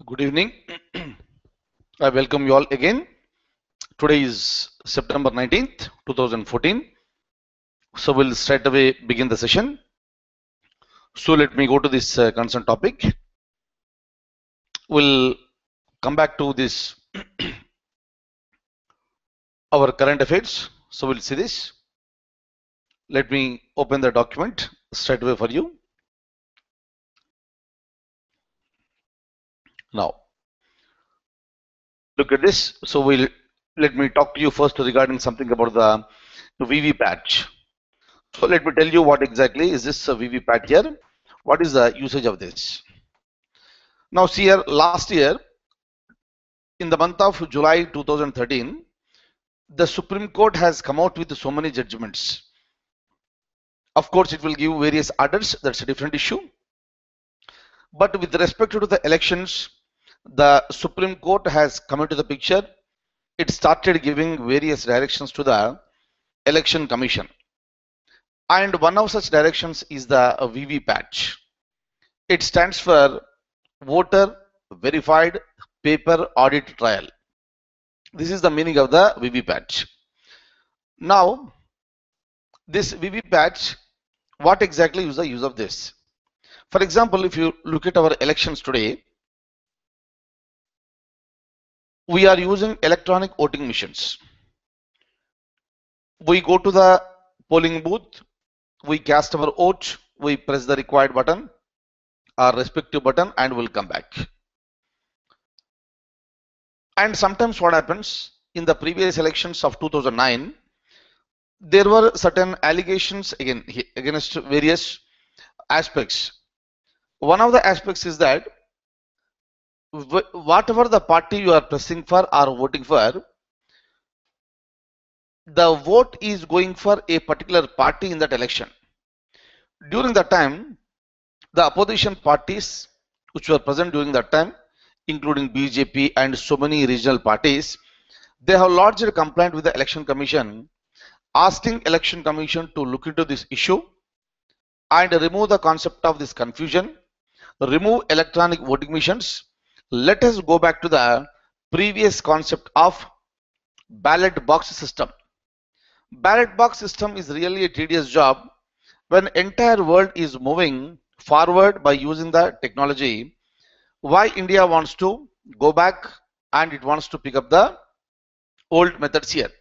Good evening. I welcome you all again. Today is September 19th, 2014. So we'll straight away begin the session. So let me go to this concerned topic. We'll come back to this our current affairs. So we'll see this. Let me open the document straight away for you. Now, look at this. So let me talk to you first regarding something about the VVPAT. So let me tell you what exactly is this VVPAT here. What is the usage of this? Now see here, last year in the month of July 2013, the Supreme Court has come out with so many judgments. Of course, it will give various orders. That's a different issue. But with respect to the elections, the Supreme Court has come into the picture. It started giving various directions to the Election Commission. And one of such directions is the VVPAT. It stands for Voter Verified Paper Audit Trial. This is the meaning of the VVPAT. Now, this VVPAT, what exactly is the use of this? For example, if you look at our elections today, we are using electronic voting machines. We go to the polling booth, we cast our vote, we press the required button, our respective button, and we'll come back. And sometimes what happens, in the previous elections of 2009, there were certain allegations against various aspects. One of the aspects is that whatever the party you are pressing for or voting for, the vote is going for a particular party in that election. During that time, the opposition parties which were present during that time, including BJP and so many regional parties, they have lodged a complaint with the Election Commission, asking Election Commission to look into this issue and remove the concept of this confusion, remove electronic voting machines. Let us go back to the previous concept of ballot box system. Ballot box system is really a tedious job. When entire world is moving forward by using the technology, why India wants to go back and it wants to pick up the old methods here?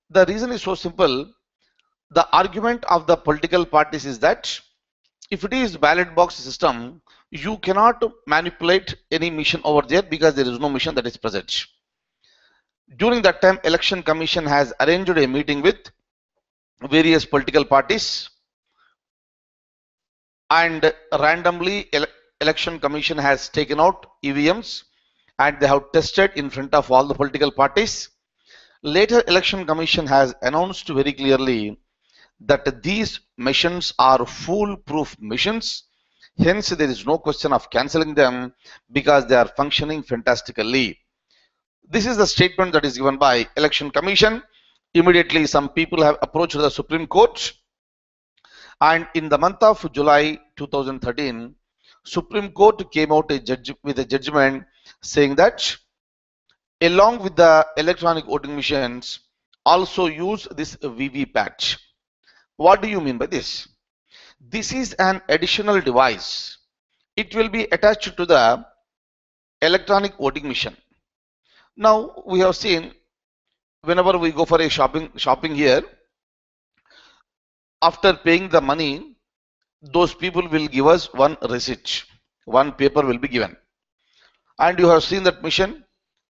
The reason is so simple. The argument of the political parties is that if it is ballot box system, you cannot manipulate any mission over there because there is no mission that is present. During that time, Election Commission has arranged a meeting with various political parties, and randomly Election Commission has taken out EVMs and they have tested in front of all the political parties. Later, Election Commission has announced very clearly that these machines are foolproof machines. Hence, there is no question of cancelling them because they are functioning fantastically. This is the statement that is given by Election Commission. Immediately, some people have approached the Supreme Court. And in the month of July 2013, Supreme Court came out with a judgment saying that along with the electronic voting machines, also use this VVPAT. What do you mean by this? This is an additional device. It will be attached to the electronic voting machine. Now we have seen whenever we go for a shopping here, after paying the money, those people will give us one receipt. One paper will be given. And you have seen that machine,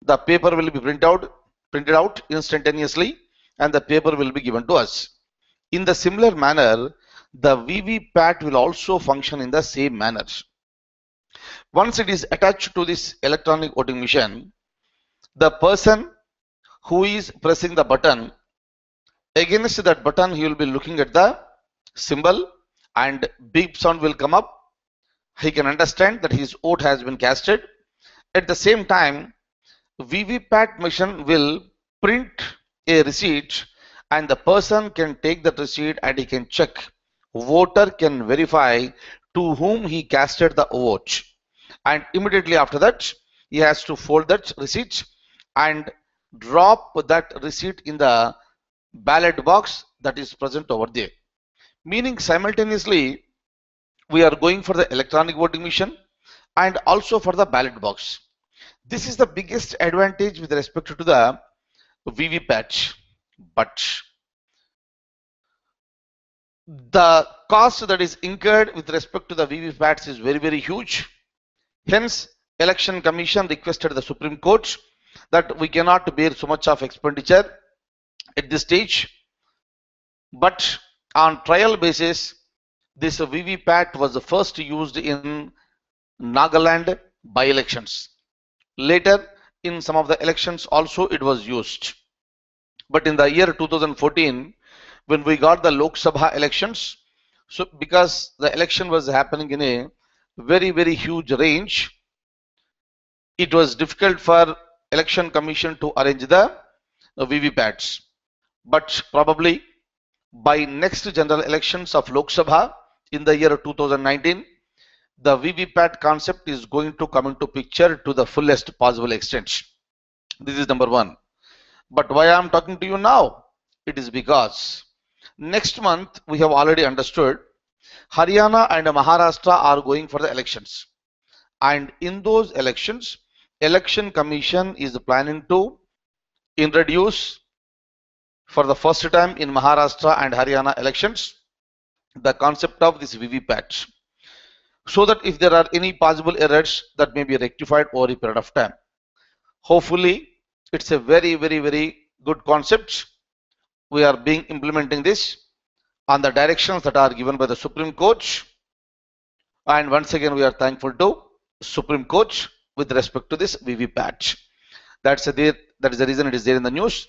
the paper will be printed out instantaneously and the paper will be given to us. In the similar manner, the VVPAT will also function in the same manner. Once it is attached to this electronic voting machine, the person who is pressing the button, against that button he will be looking at the symbol and beep sound will come up. He can understand that his vote has been casted. At the same time, VVPAT machine will print a receipt and the person can take that receipt and he can check. Voter can verify to whom he casted the vote. And immediately after that, he has to fold that receipt and drop that receipt in the ballot box that is present over there. Meaning simultaneously we are going for the electronic voting machine and also for the ballot box. This is the biggest advantage with respect to the VVPAT. But the cost that is incurred with respect to the VVPATs is very, very huge. Hence, Election Commission requested the Supreme Court that we cannot bear so much of expenditure at this stage. But on trial basis, this VVPAT was first used in Nagaland by-elections. Later, in some of the elections also it was used. But in the year 2014, when we got the Lok Sabha elections, so because the election was happening in a very, very huge range, it was difficult for Election Commission to arrange the VVPATs. But probably by next general elections of Lok Sabha in the year 2019, the VVPAT concept is going to come into picture to the fullest possible extent. This is number one. But why I am talking to you now? It is because next month we have already understood Haryana and Maharashtra are going for the elections. And in those elections, Election Commission is planning to introduce for the first time in Maharashtra and Haryana elections the concept of this VVPAT, so that if there are any possible errors that may be rectified over a period of time. Hopefully, it's a very, very, very good concept. We are implementing this on the directions that are given by the Supreme Court. And once again, we are thankful to Supreme Court with respect to this VVPAT. That is the reason it is there in the news.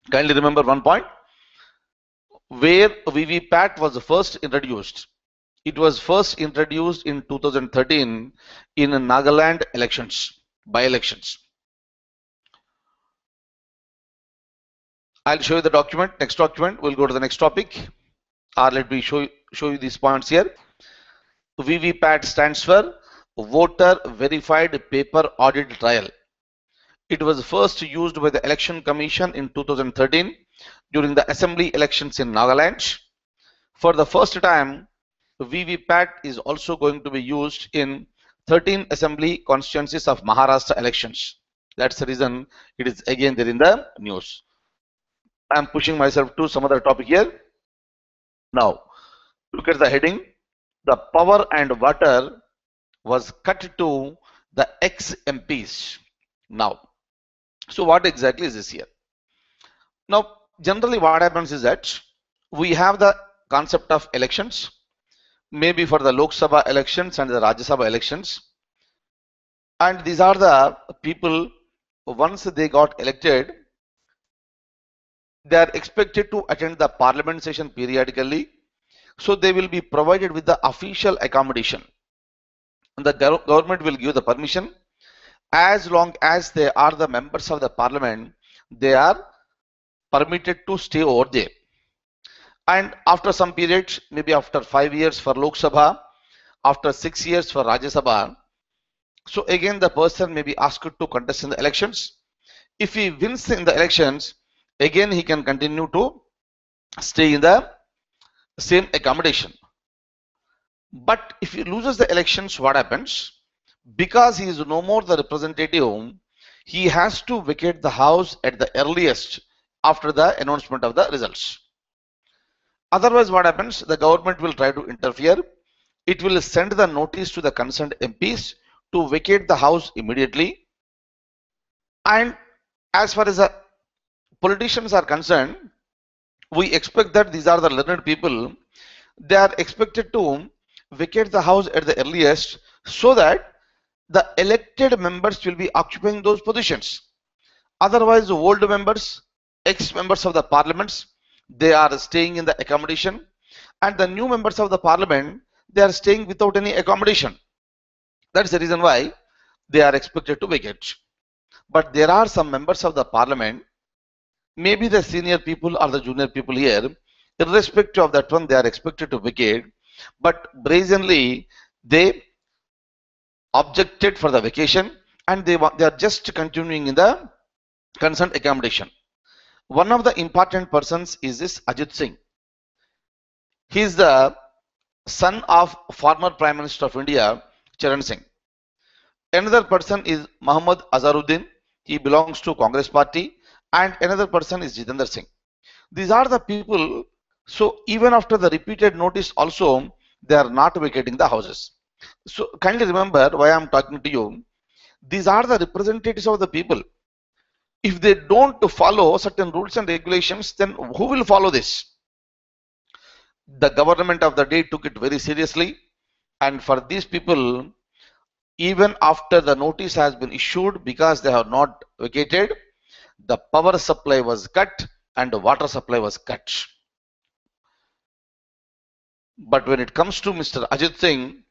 Kindly remember one point. Where VVPAT was first introduced. It was first introduced in 2013 in Nagaland elections, by-elections. I'll show you the document. Next document, we'll go to the next topic. Or let me show you these points here. VVPAT stands for Voter Verified Paper Audit Trial. It was first used by the Election Commission in 2013 during the assembly elections in Nagaland. For the first time, VVPAT is also going to be used in 13 assembly constituencies of Maharashtra elections. That's the reason it is again there in the news. I'm pushing myself to some other topic here. Now, look at the heading. The power and water was cut to the ex-MPs. Now, so what exactly is this here? Now, generally what happens is that we have the concept of elections, maybe for the Lok Sabha elections and the Rajya Sabha elections. And these are the people, once they got elected, they are expected to attend the parliament session periodically. So they will be provided with the official accommodation. And the government will give the permission. As long as they are the members of the parliament, they are permitted to stay over there. And after some period, maybe after 5 years for Lok Sabha, after 6 years for Rajya Sabha, so again the person may be asked to contest in the elections. If he wins in the elections, again he can continue to stay in the same accommodation. But if he loses the elections, what happens? Because he is no more the representative, he has to vacate the house at the earliest after the announcement of the results. Otherwise, what happens? The government will try to interfere. It will send the notice to the concerned MPs to vacate the house immediately. And as far as the politicians are concerned, we expect that these are the learned people. They are expected to vacate the house at the earliest so that the elected members will be occupying those positions. Otherwise, old members, ex-members of the parliaments, they are staying in the accommodation, and the new members of the parliament, they are staying without any accommodation. That's the reason why they are expected to vacate. But there are some members of the parliament, maybe the senior people or the junior people here, irrespective of that one, they are expected to vacate, but brazenly they objected for the vacation and they are just continuing in the concerned accommodation. One of the important persons is this Ajit Singh. He is the son of former Prime Minister of India, Charan Singh. Another person is Muhammad Azharuddin. He belongs to Congress party. And another person is Jitendra Singh. These are the people. So even after the repeated notice also, they are not vacating the houses. So kindly remember why I am talking to you. These are the representatives of the people. If they don't follow certain rules and regulations, then who will follow this? The government of the day took it very seriously, and for these people, even after the notice has been issued, because they have not vacated, the power supply was cut and the water supply was cut. But when it comes to Mr. Ajit Singh,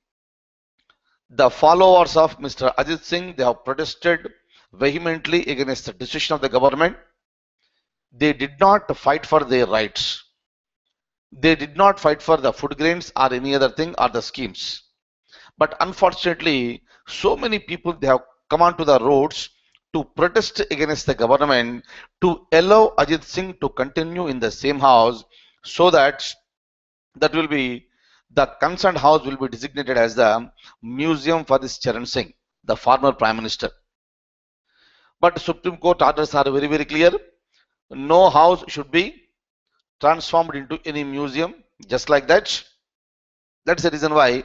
the followers of Mr. Ajit Singh, they have protested vehemently against the decision of the government. They did not fight for their rights. They did not fight for the food grains or any other thing or the schemes. But unfortunately, so many people, they have come onto the roads to protest against the government to allow Ajit Singh to continue in the same house, so that will be the concerned house will be designated as the museum for this Charan Singh, the former Prime Minister. But Supreme Court orders are very, very clear. No house should be transformed into any museum, just like that. That's the reason why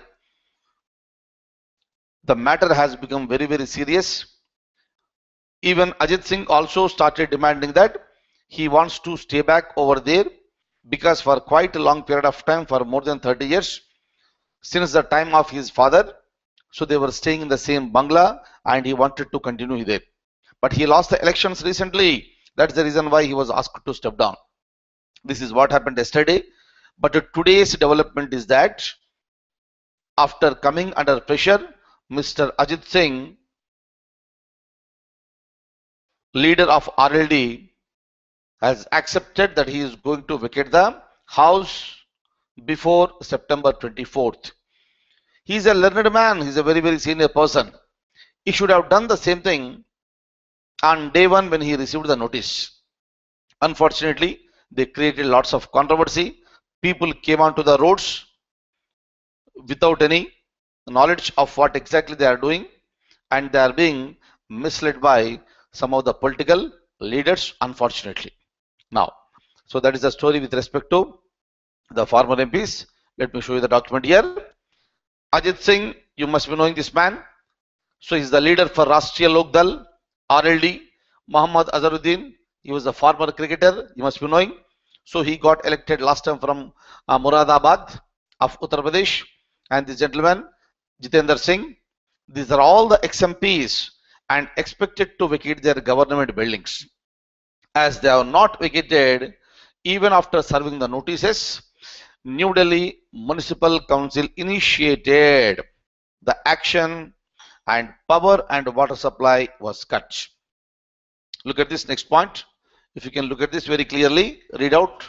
the matter has become very, very serious. Even Ajit Singh also started demanding that he wants to stay back over there, because for quite a long period of time, for more than 30 years, since the time of his father, so they were staying in the same bungalow and he wanted to continue there. But he lost the elections recently. That's the reason why he was asked to step down. This is what happened yesterday. But today's development is that after coming under pressure, Mr. Ajit Singh, leader of RLD, has accepted that he is going to vacate the house before September 24th. He is a learned man. He is a very, very senior person. He should have done the same thing on day one when he received the notice. Unfortunately, they created lots of controversy. People came onto the roads without any knowledge of what exactly they are doing, and they are being misled by some of the political leaders, unfortunately. Now, so that is the story with respect to the former MPs. Let me show you the document here. Ajit Singh, you must be knowing this man. So he is the leader for Rashtriya Lok Dal, RLD. Muhammad Azharuddin, he was a former cricketer, you must be knowing. So he got elected last time from Moradabad of Uttar Pradesh. And this gentleman, Jitendra Singh, these are all the ex-MPs and expected to vacate their government buildings. As they are not vacated, even after serving the notices, New Delhi Municipal Council initiated the action and power and water supply was cut. Look at this next point. If you can look at this very clearly, read out.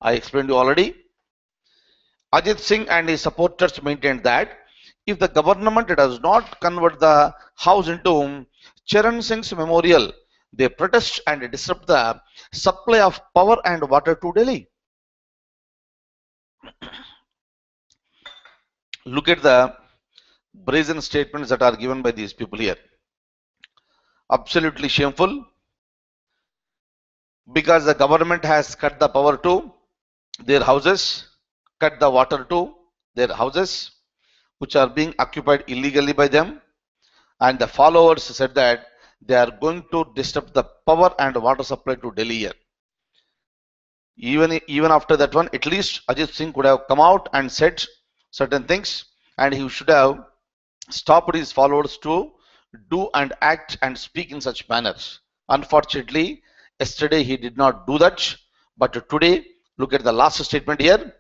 I explained you already. Ajit Singh and his supporters maintained that if the government does not convert the house into Charan Singh's memorial, they protest and disrupt the supply of power and water to Delhi. Look at the brazen statements that are given by these people here. Absolutely shameful, because the government has cut the power to their houses, cut the water to their houses, which are being occupied illegally by them, and the followers said that they are going to disrupt the power and water supply to Delhi here. Even after that one, at least Ajit Singh could have come out and said certain things, and he should have stopped his followers to do and act and speak in such manners. Unfortunately, yesterday he did not do that, but today, look at the last statement here.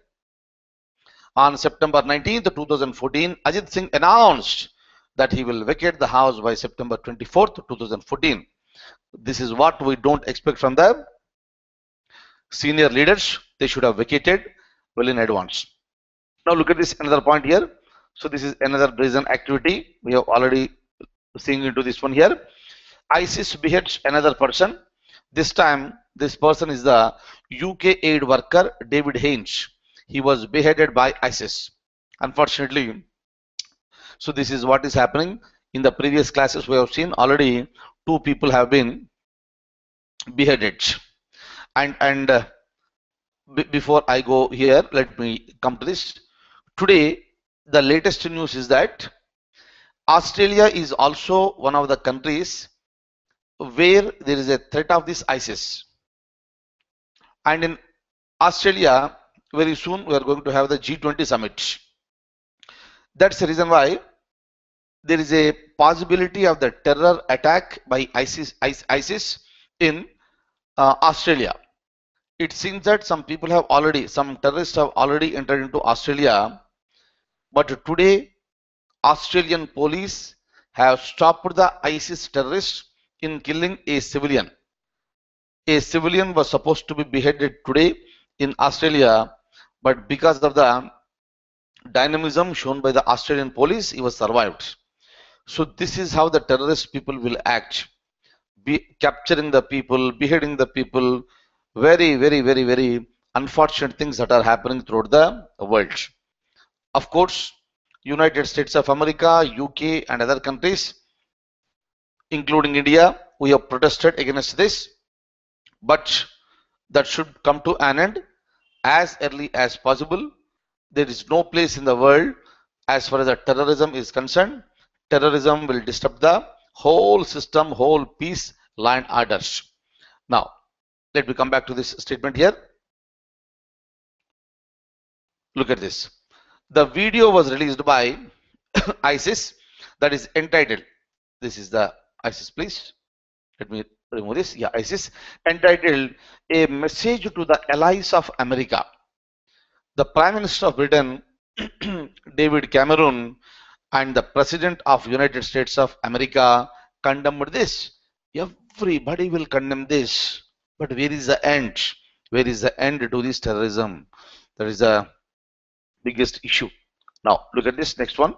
On September 19th, 2014, Ajit Singh announced that he will vacate the house by September 24th, 2014. This is what we don't expect from the senior leaders. They should have vacated well in advance. Now look at this another point here. So this is another brazen activity. We have already seeing into this one here. ISIS beheads another person. This time, this person is the UK aid worker David Haines. He was beheaded by ISIS. Unfortunately, so this is what is happening. In the previous classes we have seen already 2 people have been beheaded. And before I go here, let me come to this. Today, the latest news is that Australia is also one of the countries where there is a threat of this ISIS. And in Australia, very soon we are going to have the G20 summit. That's the reason why there is a possibility of the terror attack by ISIS in Australia. It seems that some terrorists have already entered into Australia, but today Australian police have stopped the ISIS terrorists in killing a civilian. A civilian was supposed to be beheaded today in Australia, but because of the dynamism shown by the Australian police, he was survived. So this is how the terrorist people will act, capturing the people, beheading the people. Very, very, very, very unfortunate things that are happening throughout the world. Of course, United States of America, UK and other countries, including India, we have protested against this, but that should come to an end as early as possible. There is no place in the world as far as the terrorism is concerned. Terrorism will disrupt the whole system, whole peace, law and orders. Now, let me come back to this statement here. Look at this. The video was released by ISIS that is entitled, this is the ISIS, please. Let me remove this. Yeah, ISIS, entitled A Message to the Allies of America. The Prime Minister of Britain, David Cameron, and the President of United States of America condemned this. Everybody will condemn this. But where is the end? Where is the end to this terrorism? That is the biggest issue. Now, look at this next one.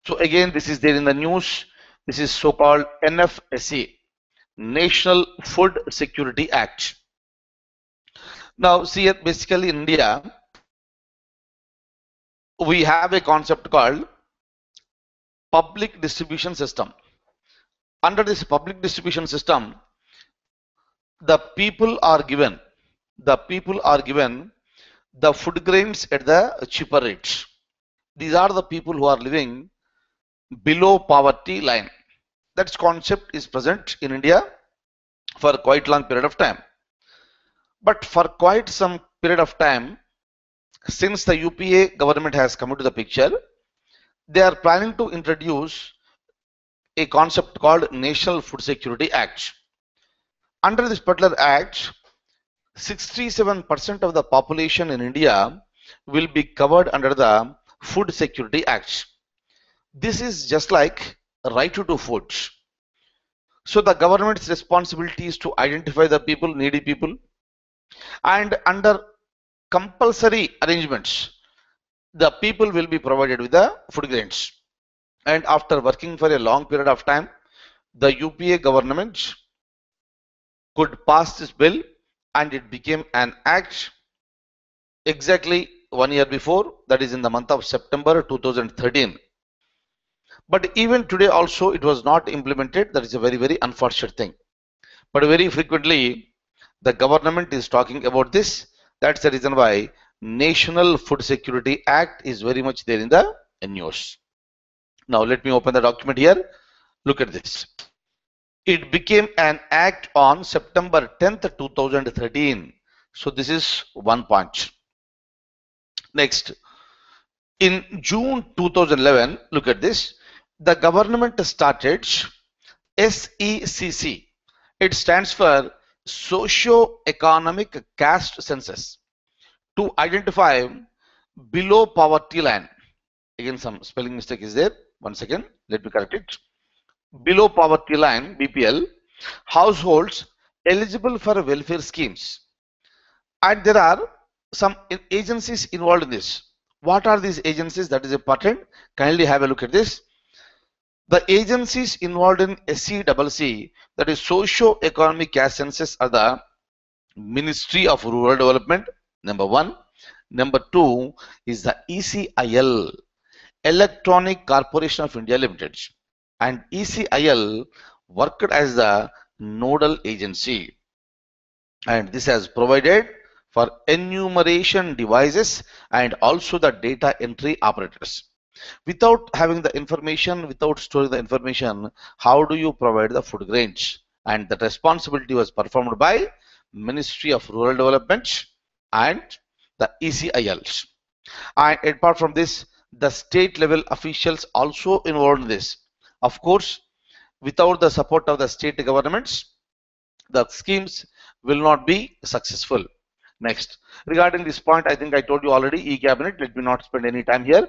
So again, this is there in the news. This is so-called NFSA, National Food Security Act. Now, see, basically in India, we have a concept called public distribution system. Under this public distribution system, the people are given the food grains at the cheaper rates. These are the people who are living below poverty line. That concept is present in India for quite long period of time. But for quite some period of time, since the UPA government has come into the picture, they are planning to introduce a concept called National Food Security Act. Under this particular act, 67% of the population in India will be covered under the Food Security Act. This is just like right to food. So the government's responsibility is to identify the people, needy people, and under compulsory arrangements, the people will be provided with the food grains. And after working for a long period of time, the UPA government could pass this bill and it became an act exactly 1 year before, that is in the month of September 2013. But even today also it was not implemented. That is a very, very unfortunate thing. But very frequently the government is talking about this. That's the reason why National Food Security Act is very much there in the news. Now let me open the document here. Look at this. It became an act on September 10th, 2013. So this is one point. Next, in June 2011, look at this. The government started SECC. It stands for Socio-Economic Caste Census to identify below poverty line. Again, some spelling mistake is there. One second, let me correct it. Below poverty line, BPL, households eligible for welfare schemes. And there are some agencies involved in this. What are these agencies? That is important. Kindly have a look at this. The agencies involved in SECC, that is Socio-Economic Caste Census, are the Ministry of Rural Development, number one. Number two is the ECIL, Electronic Corporation of India Limited. And ECIL worked as the nodal agency. And this has provided for enumeration devices and also the data entry operators. Without having the information, without storing the information, how do you provide the food grains? And that responsibility was performed by Ministry of Rural Development and the ECILs. And apart from this, the state level officials also involved in this. Of course, without the support of the state governments, the schemes will not be successful. Next, regarding this point, I think I told you already, e-cabinet, let me not spend any time here.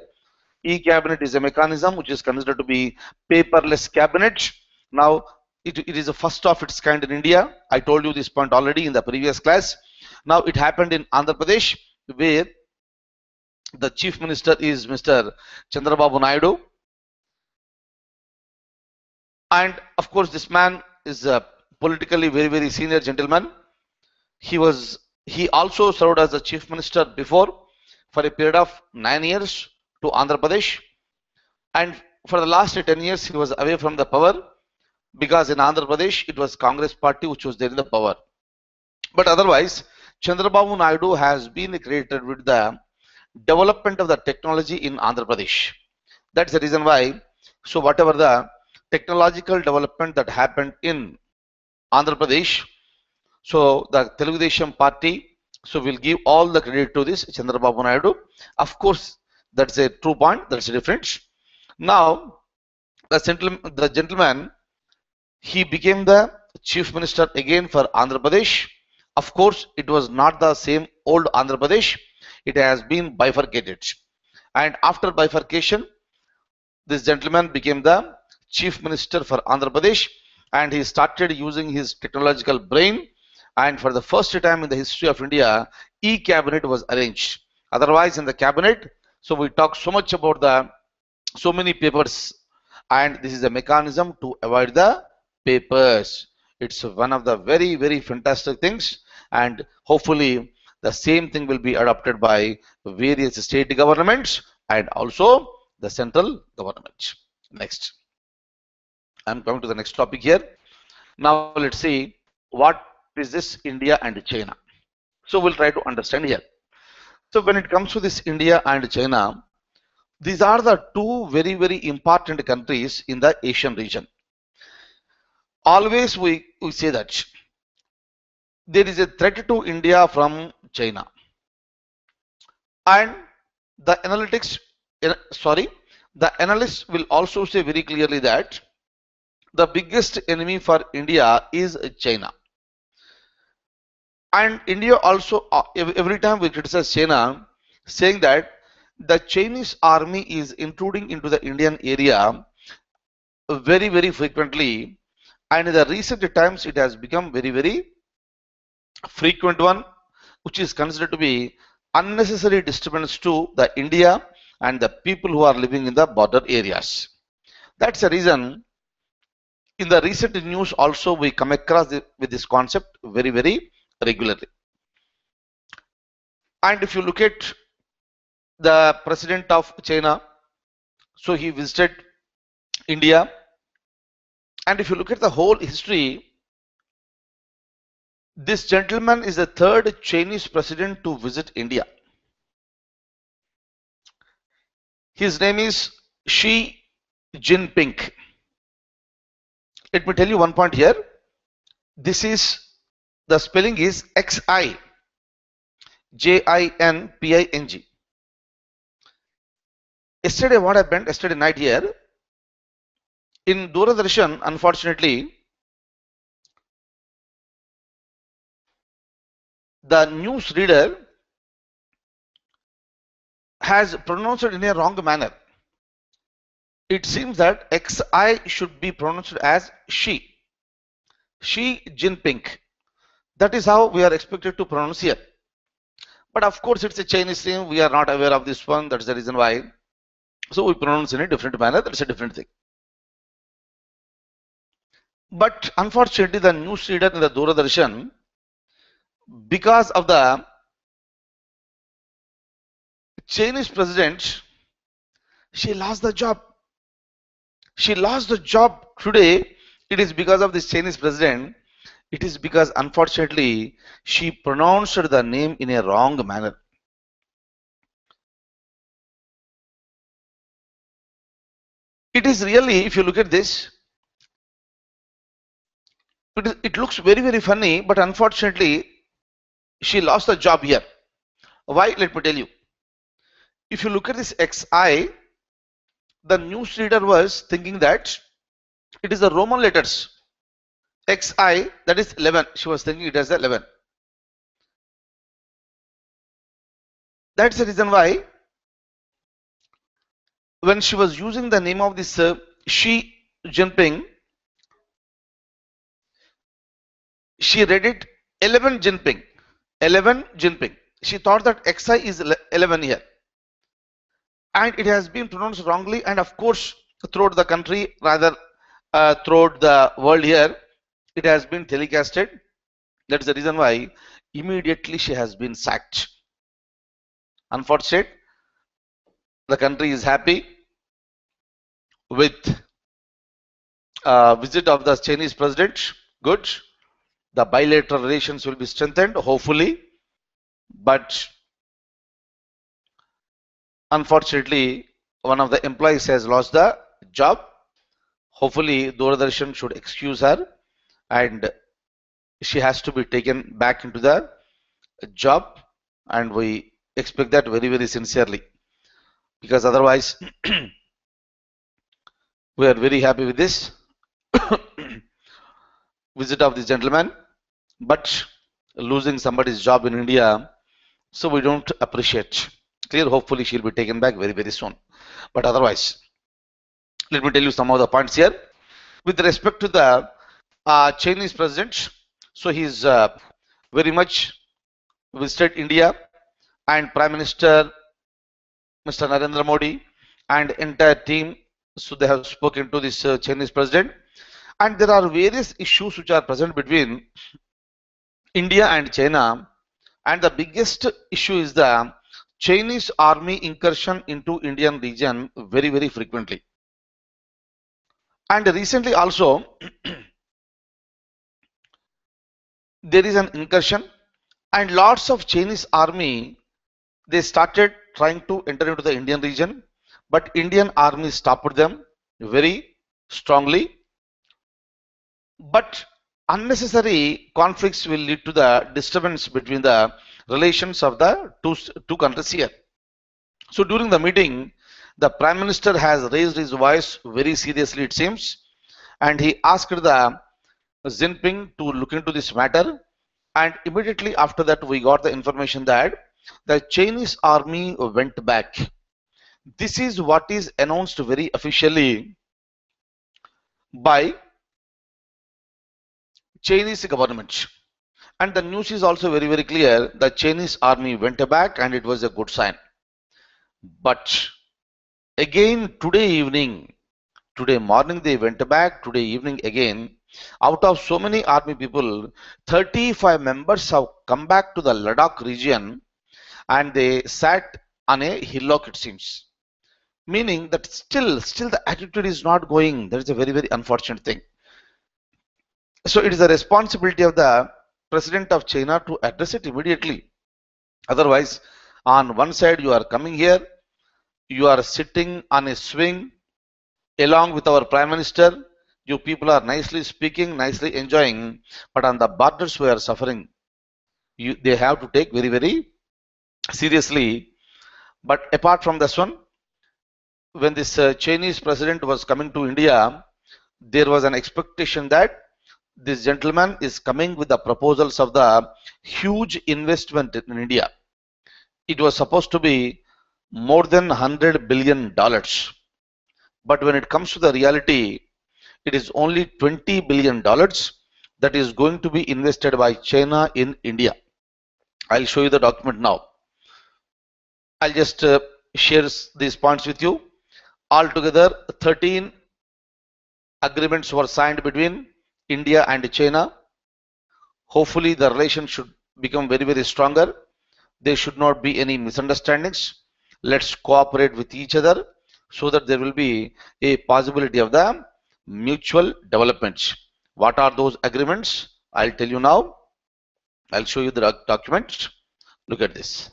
E-cabinet is a mechanism which is considered to be paperless cabinet. Now, it is the first of its kind in India. I told you this point already in the previous class. Now, it happened in Andhra Pradesh, where the chief minister is Mr. Chandrababu Naidu. And of course, this man is a politically very senior gentleman. He also served as the chief minister before for a period of 9 years to Andhra Pradesh, and for the last 10 years he was away from the power, because in Andhra Pradesh it was Congress party which was there in the power. But otherwise, Chandrababu Naidu has been credited with the development of the technology in Andhra Pradesh. That's the reason why, so whatever the technological development that happened in Andhra Pradesh, so the Telugu Desam party, so we'll give all the credit to this Chandrababu Naidu. Of course, that's a true point, that's a difference. Now, the gentleman, he became the chief minister again for Andhra Pradesh. Of course, it was not the same old Andhra Pradesh. It has been bifurcated. And after bifurcation, this gentleman became the chief minister for Andhra Pradesh, and he started using his technological brain. And for the first time in the history of India, e-cabinet was arranged. Otherwise, in the cabinet, so we talk so much about the so many papers, and this is a mechanism to avoid the papers. It's one of the very fantastic things, and hopefully the same thing will be adopted by various state governments and also the central government. Next, I'm coming to the next topic here. Now let's see what is this India and China. So we'll try to understand here. So when it comes to this India and China, these are the two very important countries in the Asian region. Always we say that there is a threat to India from China, and the analysts will also say very clearly that the biggest enemy for India is China. And India also, every time we criticize China, saying that the Chinese army is intruding into the Indian area very frequently, and in the recent times it has become very frequent one, which is considered to be unnecessary disturbance to the India and the people who are living in the border areas. That's the reason in the recent news also we come across with this concept very regularly. And if you look at the president of China, so he visited India, and if you look at the whole history, this gentleman is the third Chinese president to visit India. His name is Xi Jinping. Let me tell you one point here. This is, the spelling is Xi Jinping. Yesterday what happened, yesterday night here, in Doordarshan, unfortunately, the news reader has pronounced it in a wrong manner. It seems that Xi should be pronounced as Xi Jinping. That is how we are expected to pronounce here. But of course, it's a Chinese name. We are not aware of this one. That's the reason why. So we pronounce in a different manner. That's a different thing. But unfortunately, the news reader in the Doordarshan, because of the Chinese president, she lost the job. She lost the job today. It is because of this Chinese president. It is because, unfortunately, she pronounced the name in a wrong manner. It is really, if you look at this, it looks very, very funny, but unfortunately, she lost the job here. Why? Let me tell you. If you look at this XI, the news reader was thinking that it is the Roman letters. XI, that is 11. She was thinking it as 11. That's the reason why when she was using the name of this Xi Jinping, she read it 11 Jinping. 11 Jinping. She thought that XI is 11 here. And it has been pronounced wrongly. And of course, throughout the country, rather throughout the world here, it has been telecasted. That is the reason why immediately she has been sacked. Unfortunate, the country is happy with visit of the Chinese president. Good. The bilateral relations will be strengthened, hopefully. But unfortunately, one of the employees has lost the job. Hopefully, Doordarshan should excuse her and she has to be taken back into the job. And we expect that very, very sincerely, because otherwise, we are very happy with this visit of this gentleman. But losing somebody's job in India, so we don't appreciate. Clear, hopefully she'll be taken back very, very soon. But otherwise, let me tell you some of the points here. With respect to the Chinese president, so he's very much visited India, and Prime Minister Mr. Narendra Modi and entire team, so they have spoken to this Chinese president, and there are various issues which are present between India and China, and the biggest issue is the Chinese army incursion into Indian region very, very frequently. And recently also, there is an incursion and lots of Chinese army, they started trying to enter into the Indian region, but Indian army stopped them very strongly. But unnecessary conflicts will lead to the disturbance between the relations of the two countries here. So during the meeting, the Prime Minister has raised his voice very seriously, it seems, and he asked the Jinping to look into this matter. And immediately after that, we got the information that the Chinese army went back. This is what is announced very officially by Chinese government. And the news is also very, very clear. The Chinese army went back and it was a good sign. But again, today morning they went back, today evening again. Out of so many army people, 35 members have come back to the Ladakh region and they sat on a hillock, it seems. Meaning that still the attitude is not going. That is a very, very unfortunate thing. So it is the responsibility of the President of China to address it immediately. Otherwise, on one side you are coming here, you are sitting on a swing along with our Prime Minister. You people are nicely speaking, nicely enjoying, but on the borders we are suffering. They have to take very, very seriously. But apart from this one, when this Chinese president was coming to India, there was an expectation that this gentleman is coming with the proposals of the huge investment in India. It was supposed to be more than $100 billion. But when it comes to the reality, it is only $20 billion that is going to be invested by China in India. I'll show you the document now. I'll just share these points with you. Altogether, 13 agreements were signed between India and China. Hopefully, the relation should become very, very stronger. There should not be any misunderstandings. Let's cooperate with each other so that there will be a possibility of the mutual development. What are those agreements? I'll tell you now. I'll show you the document. Look at this.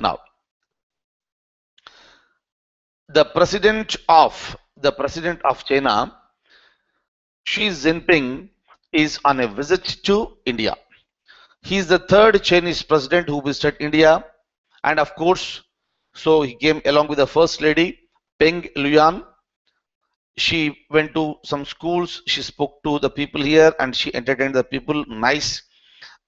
Now, the president of China, Xi Jinping, is on a visit to India. He is the third Chinese president who visited India, and of course, so he came along with the first lady, Peng Luyan. She went to some schools, she spoke to the people here, and she entertained the people nice,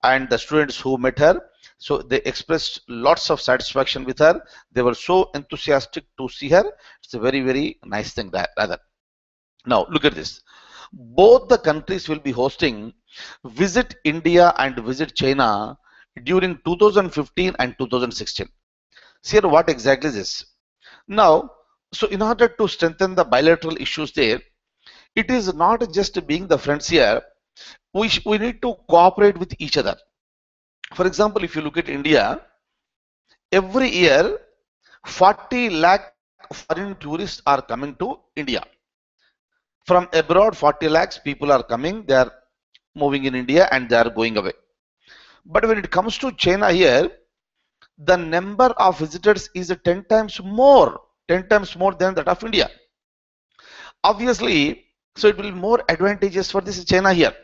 and the students who met her. So they expressed lots of satisfaction with her. They were so enthusiastic to see her. It's a very, very nice thing that rather. Now look at this. Both the countries will be hosting Visit India and Visit China during 2015 and 2016. See here what exactly is this. Now, so in order to strengthen the bilateral issues there, it is not just being the friends here. We need to cooperate with each other. For example, if you look at India, every year 40 lakh foreign tourists are coming to India. From abroad, 40 lakhs people are coming, they are moving in India and they are going away. But when it comes to China here, the number of visitors is 10 times more than that of India. Obviously, so it will be more advantageous for this China here.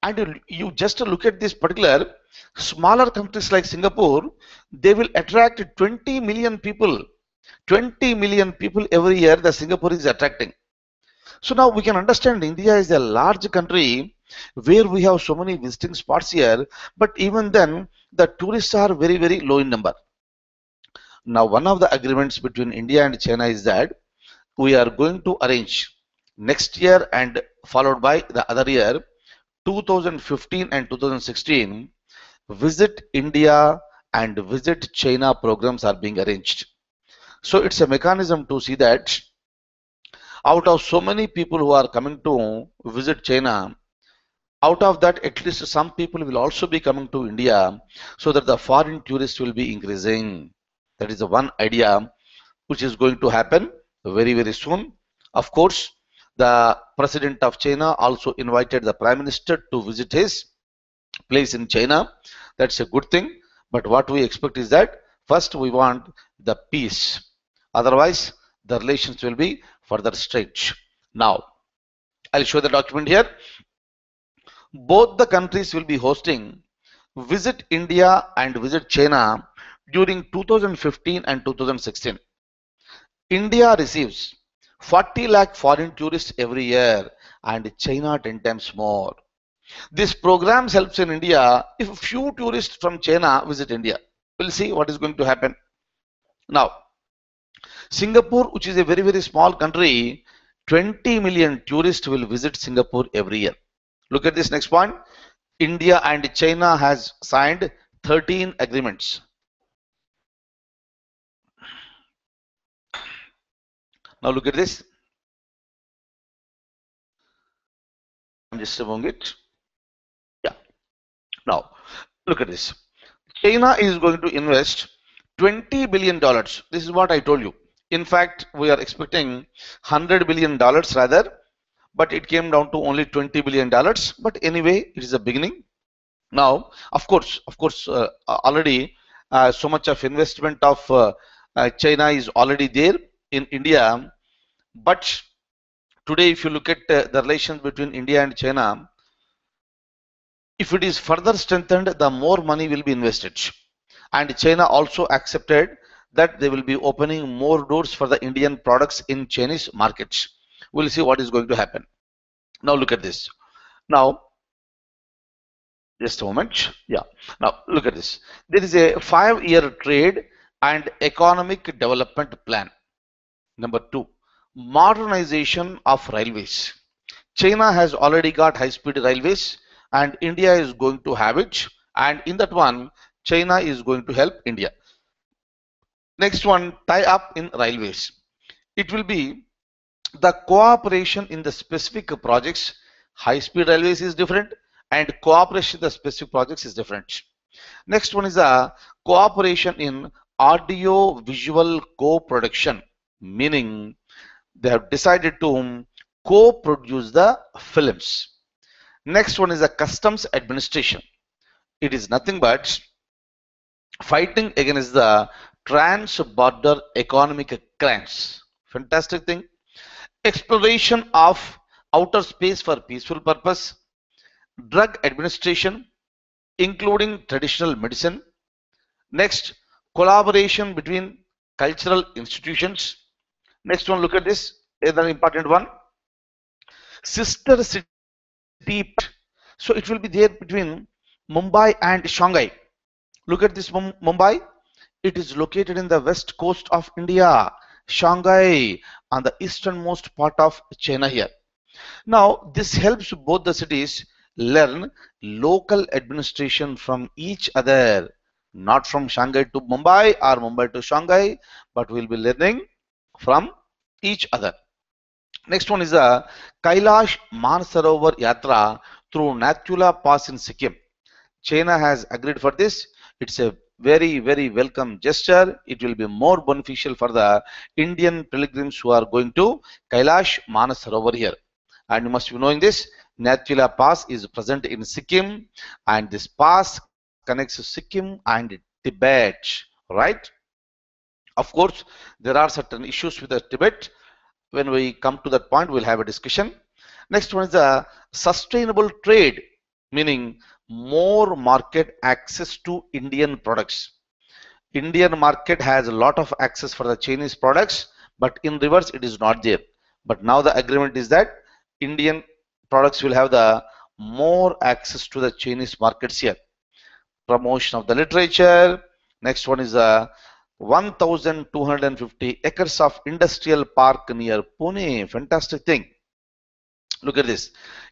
And you just look at this particular smaller countries like Singapore, they will attract 20 million people. 20 million people every year the Singapore is attracting. So now we can understand India is a large country where we have so many visiting spots here, but even then the tourists are very, very low in number. Now one of the agreements between India and China is that we are going to arrange next year and followed by the other year 2015 and 2016 Visit India and Visit China programs are being arranged. So it's a mechanism to see that out of so many people who are coming to visit China, out of that at least some people will also be coming to India, so that the foreign tourists will be increasing. That is the one idea which is going to happen very, very soon. Of course, the president of China also invited the prime minister to visit his place in China. That's a good thing. But what we expect is that first we want the peace. Otherwise, the relations will be further stretched. Now, I'll show the document here. Both the countries will be hosting Visit India and Visit China during 2015 and 2016. India receives 40 lakh foreign tourists every year and China 10 times more. This program helps in India if few tourists from China visit India. We'll see what is going to happen. Now, Singapore, which is a very, very small country, 20 million tourists will visit Singapore every year. Look at this next point. India and China has signed 13 agreements. Now look at this. I'm just removing it. Yeah. Now look at this. China is going to invest $20 billion. This is what I told you. In fact, we are expecting $100 billion rather, but it came down to only $20 billion. But anyway, it is a beginning. Now, of course, already so much of investment of China is already there in India. But today, if you look at the relations between India and China, if it is further strengthened, the more money will be invested. And China also accepted that they will be opening more doors for the Indian products in Chinese markets. We'll see what is going to happen. Now look at this. Now, just a moment. Yeah. Now look at this. There is a 5-year trade and economic development plan. Number 2, modernization of railways. China has already got high-speed railways and India is going to have it. And in that one, China is going to help India. Next one, tie up in railways. It will be The cooperation in the specific projects, high-speed railways is different, and cooperation in the specific projects is different. Next one is a cooperation in audio visual co-production, meaning they have decided to co-produce the films. Next one is a customs administration. It is nothing but fighting against the trans-border economic crimes. Fantastic thing. Exploration of outer space for peaceful purpose. Drug administration, including traditional medicine. Next, collaboration between cultural institutions. Next one, look at this, another important one. Sister city. So it will be there between Mumbai and Shanghai. Look at this Mumbai. It is located in the west coast of India. Shanghai on the easternmost part of China here. Now this helps both the cities learn local administration from each other, not from Shanghai to Mumbai or Mumbai to Shanghai, but we'll be learning from each other. Next one is the Kailash Mansarovar Yatra through Nathula Pass in Sikkim. China has agreed for this. It's a very, very welcome gesture. It will be more beneficial for the Indian pilgrims who are going to Kailash Mansarovar here. And you must be knowing this. Nathula Pass is present in Sikkim, and this pass connects Sikkim and Tibet, right? Of course, there are certain issues with the Tibet. When we come to that point, we'll have a discussion. Next one is the sustainable trade, meaning more market access to Indian products. Indian market has a lot of access for the Chinese products, but in reverse it is not there. But now the agreement is that Indian products will have the more access to the Chinese markets here. Promotion of the literature. Next one is the 1,250 acres of industrial park near Pune. Fantastic thing. Look at this.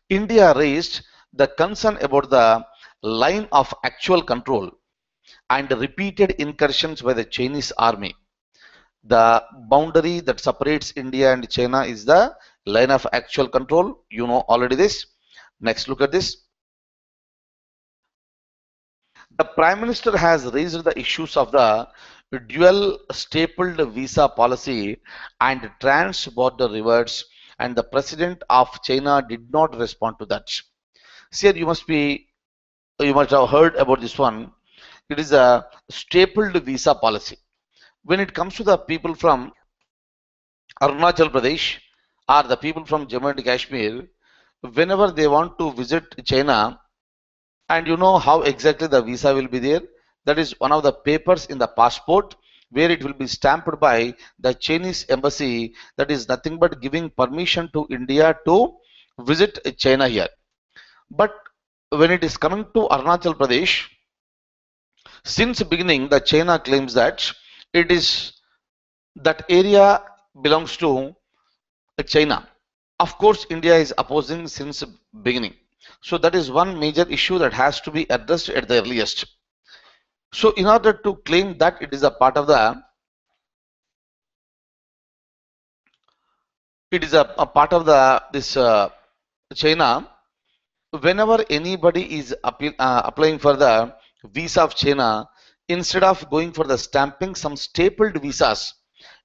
India raised the concern about the line of actual control and repeated incursions by the Chinese army. The boundary that separates India and China is the line of actual control. You know already this. Next, look at this. The Prime Minister has raised the issues of the dual stapled visa policy and trans-border rewards, and the President of China did not respond to that. Here you must have heard about this one. It is a stapled visa policy. When it comes to the people from Arunachal Pradesh or the people from Jammu and Kashmir, whenever they want to visit China, and you know how exactly the visa will be there, that is one of the papers in the passport where it will be stamped by the Chinese embassy, that is nothing but giving permission to India to visit China here. But when it is coming to Arunachal Pradesh, since the beginning the China claims that that area belongs to China. Of course, India is opposing since the beginning. So that is one major issue that has to be addressed at the earliest. So in order to claim that it is a part of the this China, whenever anybody is applying for the visa of China, instead of going for the stamping, some stapled visas,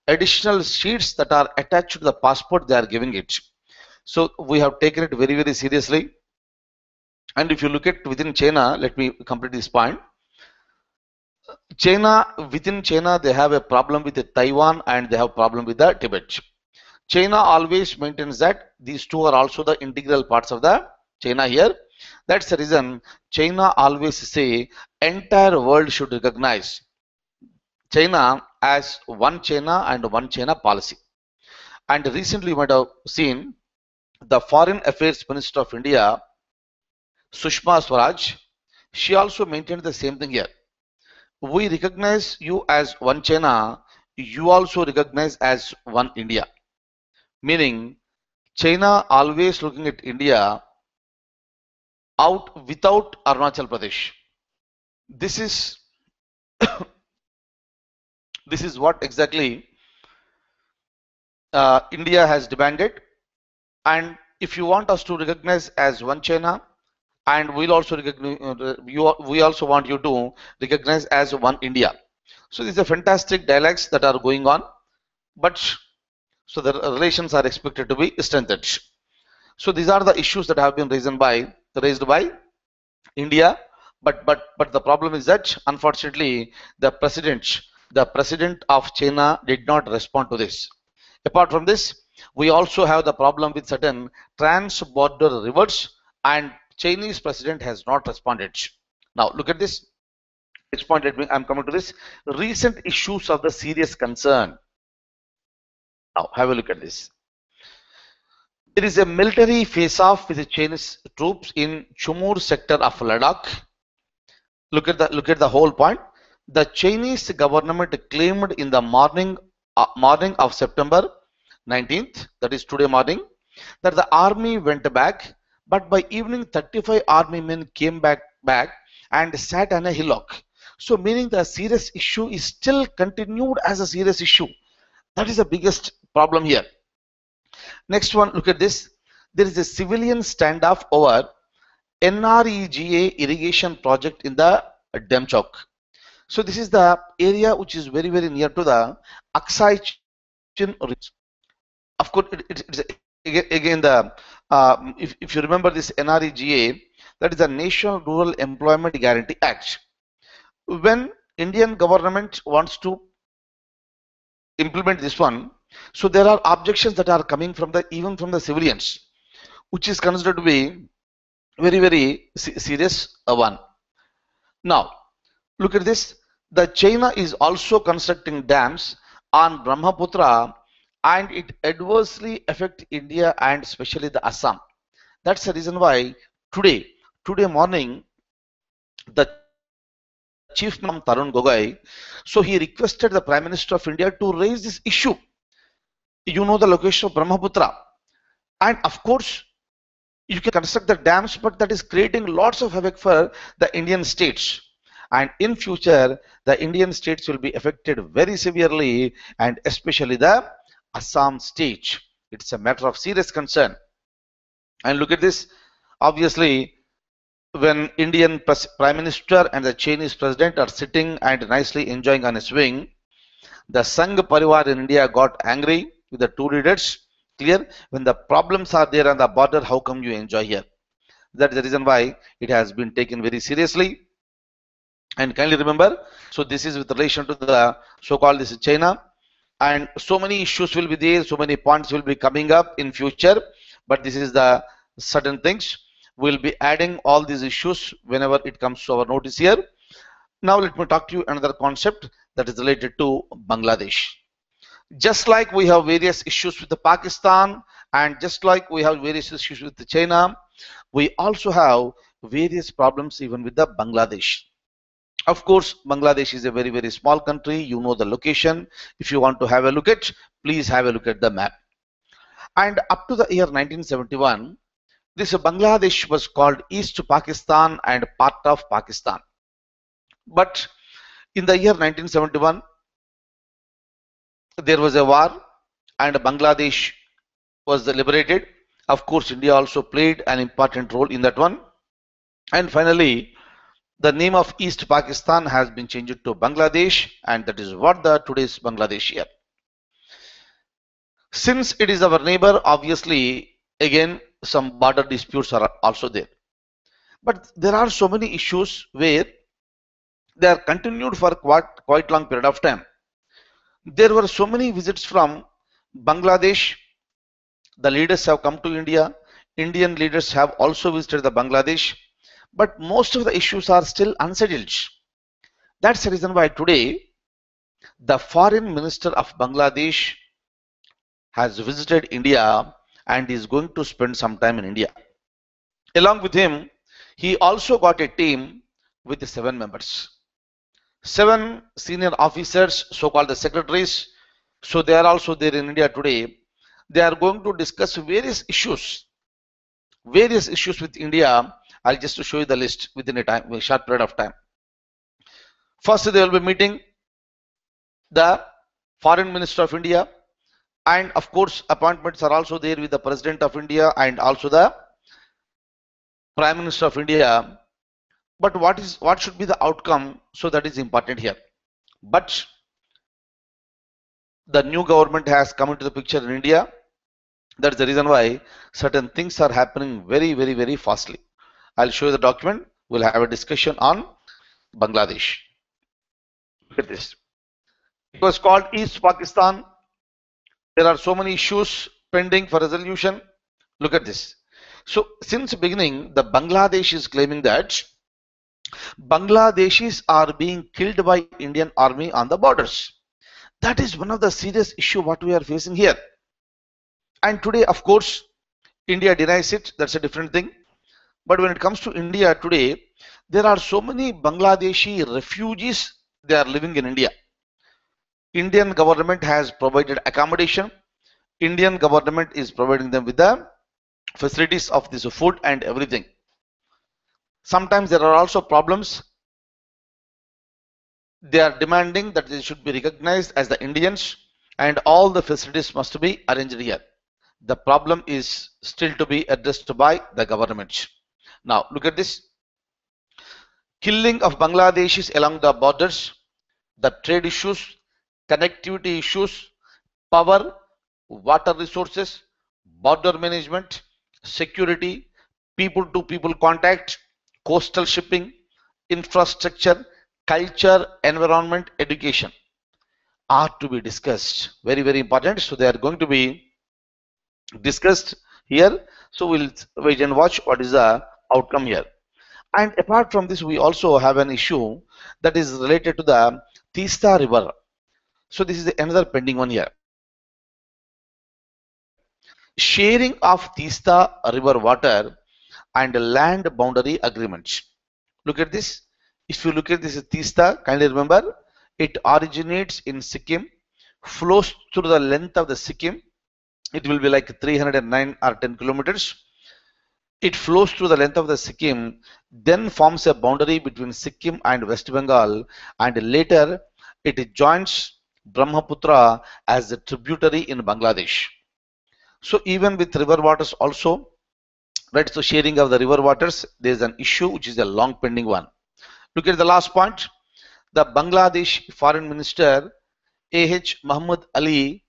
additional sheets that are attached to the passport, they are giving it. So we have taken it very, very seriously. And if you look at within China, let me complete this point. Within China, they have a problem with the Taiwan and they have a problem with the Tibet. China always maintains that these two are also the integral parts of the China here. That's the reason China always say entire world should recognize China as one China and one China policy. And recently you might have seen the Foreign Affairs Minister of India, Sushma Swaraj, she also maintained the same thing here. We recognize you as one China, you also recognize as one India. Meaning China always looking at India out without Arunachal Pradesh. This is this is what exactly India has demanded, and if you want us to recognize as one China, and we'll also recognize, we also want you to recognize as one India. So these are fantastic dialogues that are going on, but so the relations are expected to be strengthened. So these are the issues that have been raised by India, but the problem is that unfortunately the president of China did not respond to this. Apart from this, we also have the problem with certain trans-border rivers, and Chinese president has not responded. Now look at this. Next point, I'm coming to this. Recent issues of the serious concern. Now have a look at this. There is a military face-off with the Chinese troops in Chumur sector of Ladakh. Look at the whole point. The Chinese government claimed in the morning of September 19th, that is today morning, that the army went back, but by evening 35 army men came back and sat on a hillock. So meaning the serious issue is still continued as a serious issue. That is the biggest problem here. Next one, look at this. There is a civilian standoff over NREGA irrigation project in the Demchok. So this is the area which is very near to the Aksai Chin. Of course, it's again the if you remember this NREGA, that is the National Rural Employment Guarantee Act. When Indian government wants to implement this one, so there are objections that are coming from even from the civilians, which is considered to be very serious one. Now look at this. The China is also constructing dams on Brahmaputra, and it adversely affect India and especially the Assam. That's the reason why today morning the Chief Minister Tarun Gogoi, so he requested the Prime Minister of India to raise this issue. You know the location of Brahmaputra, and of course you can construct the dams, but that is creating lots of havoc for the Indian states, and in future the Indian states will be affected very severely, and especially the Assam state. It's a matter of serious concern. And look at this. Obviously, when Indian Prime Minister and the Chinese President are sitting and nicely enjoying on a swing, the Sangh Parivar in India got angry with the two leaders. Clear? When the problems are there on the border, how come you enjoy here? That is the reason why it has been taken very seriously. And kindly remember, so this is with relation to the so-called this China, and so many issues will be there, so many points will be coming up in future, but this is the certain things. We'll be adding all these issues whenever it comes to our notice here. Now let me talk to you another concept that is related to Bangladesh. Just like we have various issues with the Pakistan, and just like we have various issues with the China, we also have various problems even with the Bangladesh. Of course, Bangladesh is a very small country. You know the location. If you want to have a look at, please have a look at the map. And up to the year 1971, this Bangladesh was called East Pakistan and part of Pakistan. But in the year 1971, there was a war and Bangladesh was liberated. Of course, India also played an important role in that one. And finally, the name of East Pakistan has been changed to Bangladesh, and that is what the today's Bangladesh here. Since it is our neighbor, obviously, again, some border disputes are also there. But there are so many issues where they are continued for quite long period of time. There were so many visits from Bangladesh. The leaders have come to India. Indian leaders have also visited the Bangladesh. But most of the issues are still unsettled. That's the reason why today the foreign minister of Bangladesh has visited India and is going to spend some time in India. Along with him, he also got a team with 7 members. 7 senior officers, so-called the secretaries. So they are also there in India today. They are going to discuss various issues with India. I'll just show you the list within a short period of time. First, they will be meeting the Foreign Minister of India, And of course, appointments are also there with the President of India and also the Prime Minister of India. But what should be the outcome? So that is important here. But the new government has come into the picture in India. That's the reason why certain things are happening very fastly. I'll show you the document. We'll have a discussion on Bangladesh. Look at this. It was called East Pakistan. There are so many issues pending for resolution. Look at this. So since the beginning, the Bangladesh is claiming that Bangladeshis are being killed by Indian army on the borders. That is one of the serious issue what we are facing here. And today, of course, India denies it. That's a different thing. But when it comes to India today, there are so many Bangladeshi refugees. They are living in India. Indian government has provided accommodation. Indian government is providing them with the facilities of this food and everything. Sometimes there are also problems. They are demanding that they should be recognized as the Indians and all the facilities must be arranged here. The problem is still to be addressed by the government. Now look at this. Killing of Bangladeshis along the borders, the trade issues, connectivity issues, power, water resources, border management, security, people to people contact, coastal shipping, infrastructure, culture, environment, education are to be discussed. Very important. So they are going to be discussed here. So we'll wait and watch what is the outcome here. And apart from this, we also have an issue that is related to the Teesta River. So this is another pending one here. Sharing of Teesta River water and land boundary agreements. Look at this. If you look at this Teesta, kindly remember, it originates in Sikkim, flows through the length of the Sikkim. It will be like 309 or 10 kilometers. It flows through the length of the Sikkim, then forms a boundary between Sikkim and West Bengal, and later it joins Brahmaputra as a tributary in Bangladesh. So even with river waters also, right? So sharing of the river waters, there is an issue which is a long pending one. Look at the last point. The Bangladesh Foreign Minister A.H. Muhammad Ali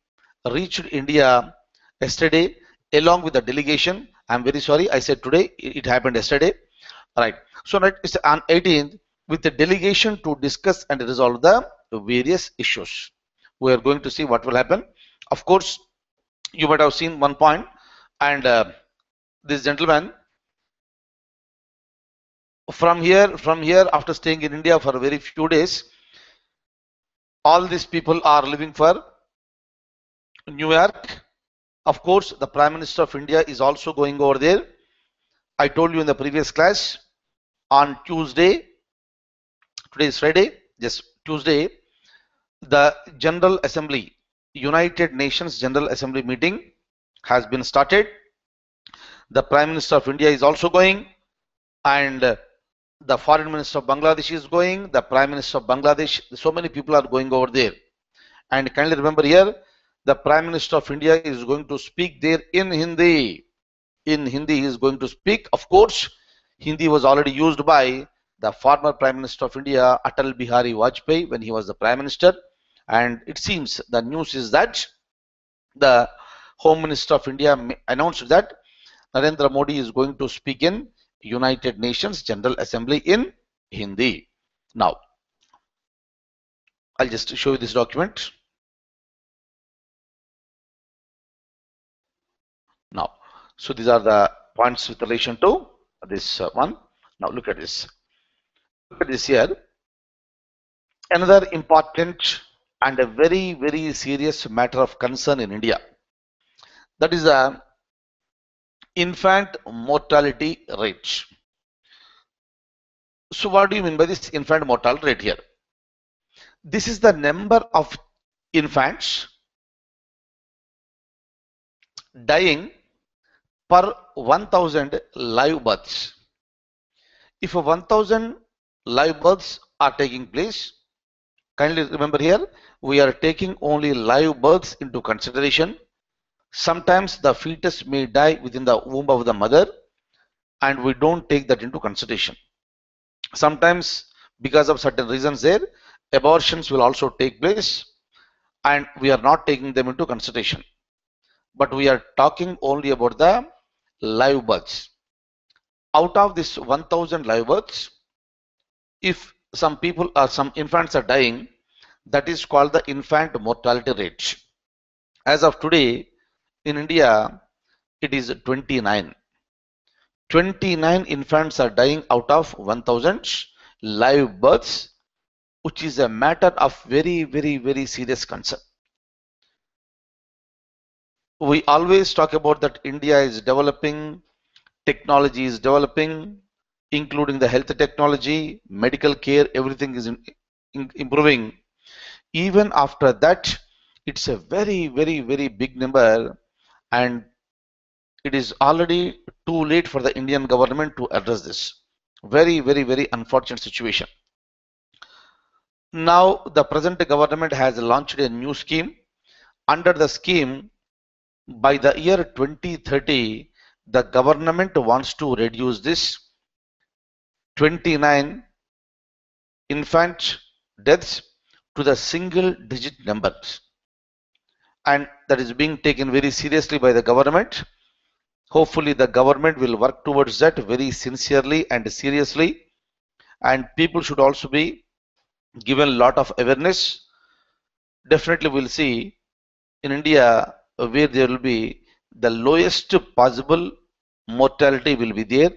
reached India yesterday along with the delegation. I'm very sorry, I said today, it happened yesterday. Right. So it's on 18th with the delegation to discuss and resolve the various issues. We are going to see what will happen. Of course, you might have seen one point, and this gentleman from here after staying in India for very few days, all these people are living for New York. Of course, the Prime Minister of India is also going over there. I told you in the previous class, on Tuesday, today is Friday, just Tuesday, the General Assembly, United Nations General Assembly meeting has been started. The Prime Minister of India is also going, and the Foreign Minister of Bangladesh is going, the Prime Minister of Bangladesh, so many people are going over there. And kindly remember here, the Prime Minister of India is going to speak there in Hindi. In Hindi he is going to speak. Of course, Hindi was already used by the former Prime Minister of India, Atal Bihari Vajpayee, when he was the Prime Minister. And it seems the news is that the Home Minister of India announced that Narendra Modi is going to speak in United Nations General Assembly in Hindi. Now, I'll just show you this document. Now, so these are the points with relation to this one. Now look at this. Look at this here. Another important and a very serious matter of concern in India. That is the infant mortality rate. So what do you mean by this infant mortality rate here? This is the number of infants dying per 1000 live births. If 1000 live births are taking place, kindly remember here, we are taking only live births into consideration. Sometimes the fetus may die within the womb of the mother, and we don't take that into consideration. Sometimes, because of certain reasons there, abortions will also take place, and we are not taking them into consideration. But we are talking only about the live births. Out of this 1000 live births, if some people or some infants are dying, that is called the infant mortality rate. As of today, in India, it is 29. 29 infants are dying out of 1000 live births, which is a matter of very, very, very serious concern. We always talk about that India is developing, technology is developing, including the health technology, medical care, everything is improving. Even after that, it's a very, very, very big number, and it is already too late for the Indian government to address this. Very, very, very unfortunate situation. Now, the present government has launched a new scheme. Under the scheme, by the year 2030, the government wants to reduce this 29 infant deaths to the single digit numbers. And that is being taken very seriously by the government. Hopefully, the government will work towards that very sincerely and seriously. And people should also be given a lot of awareness. Definitely, we'll see in India where there will be the lowest possible mortality will be there,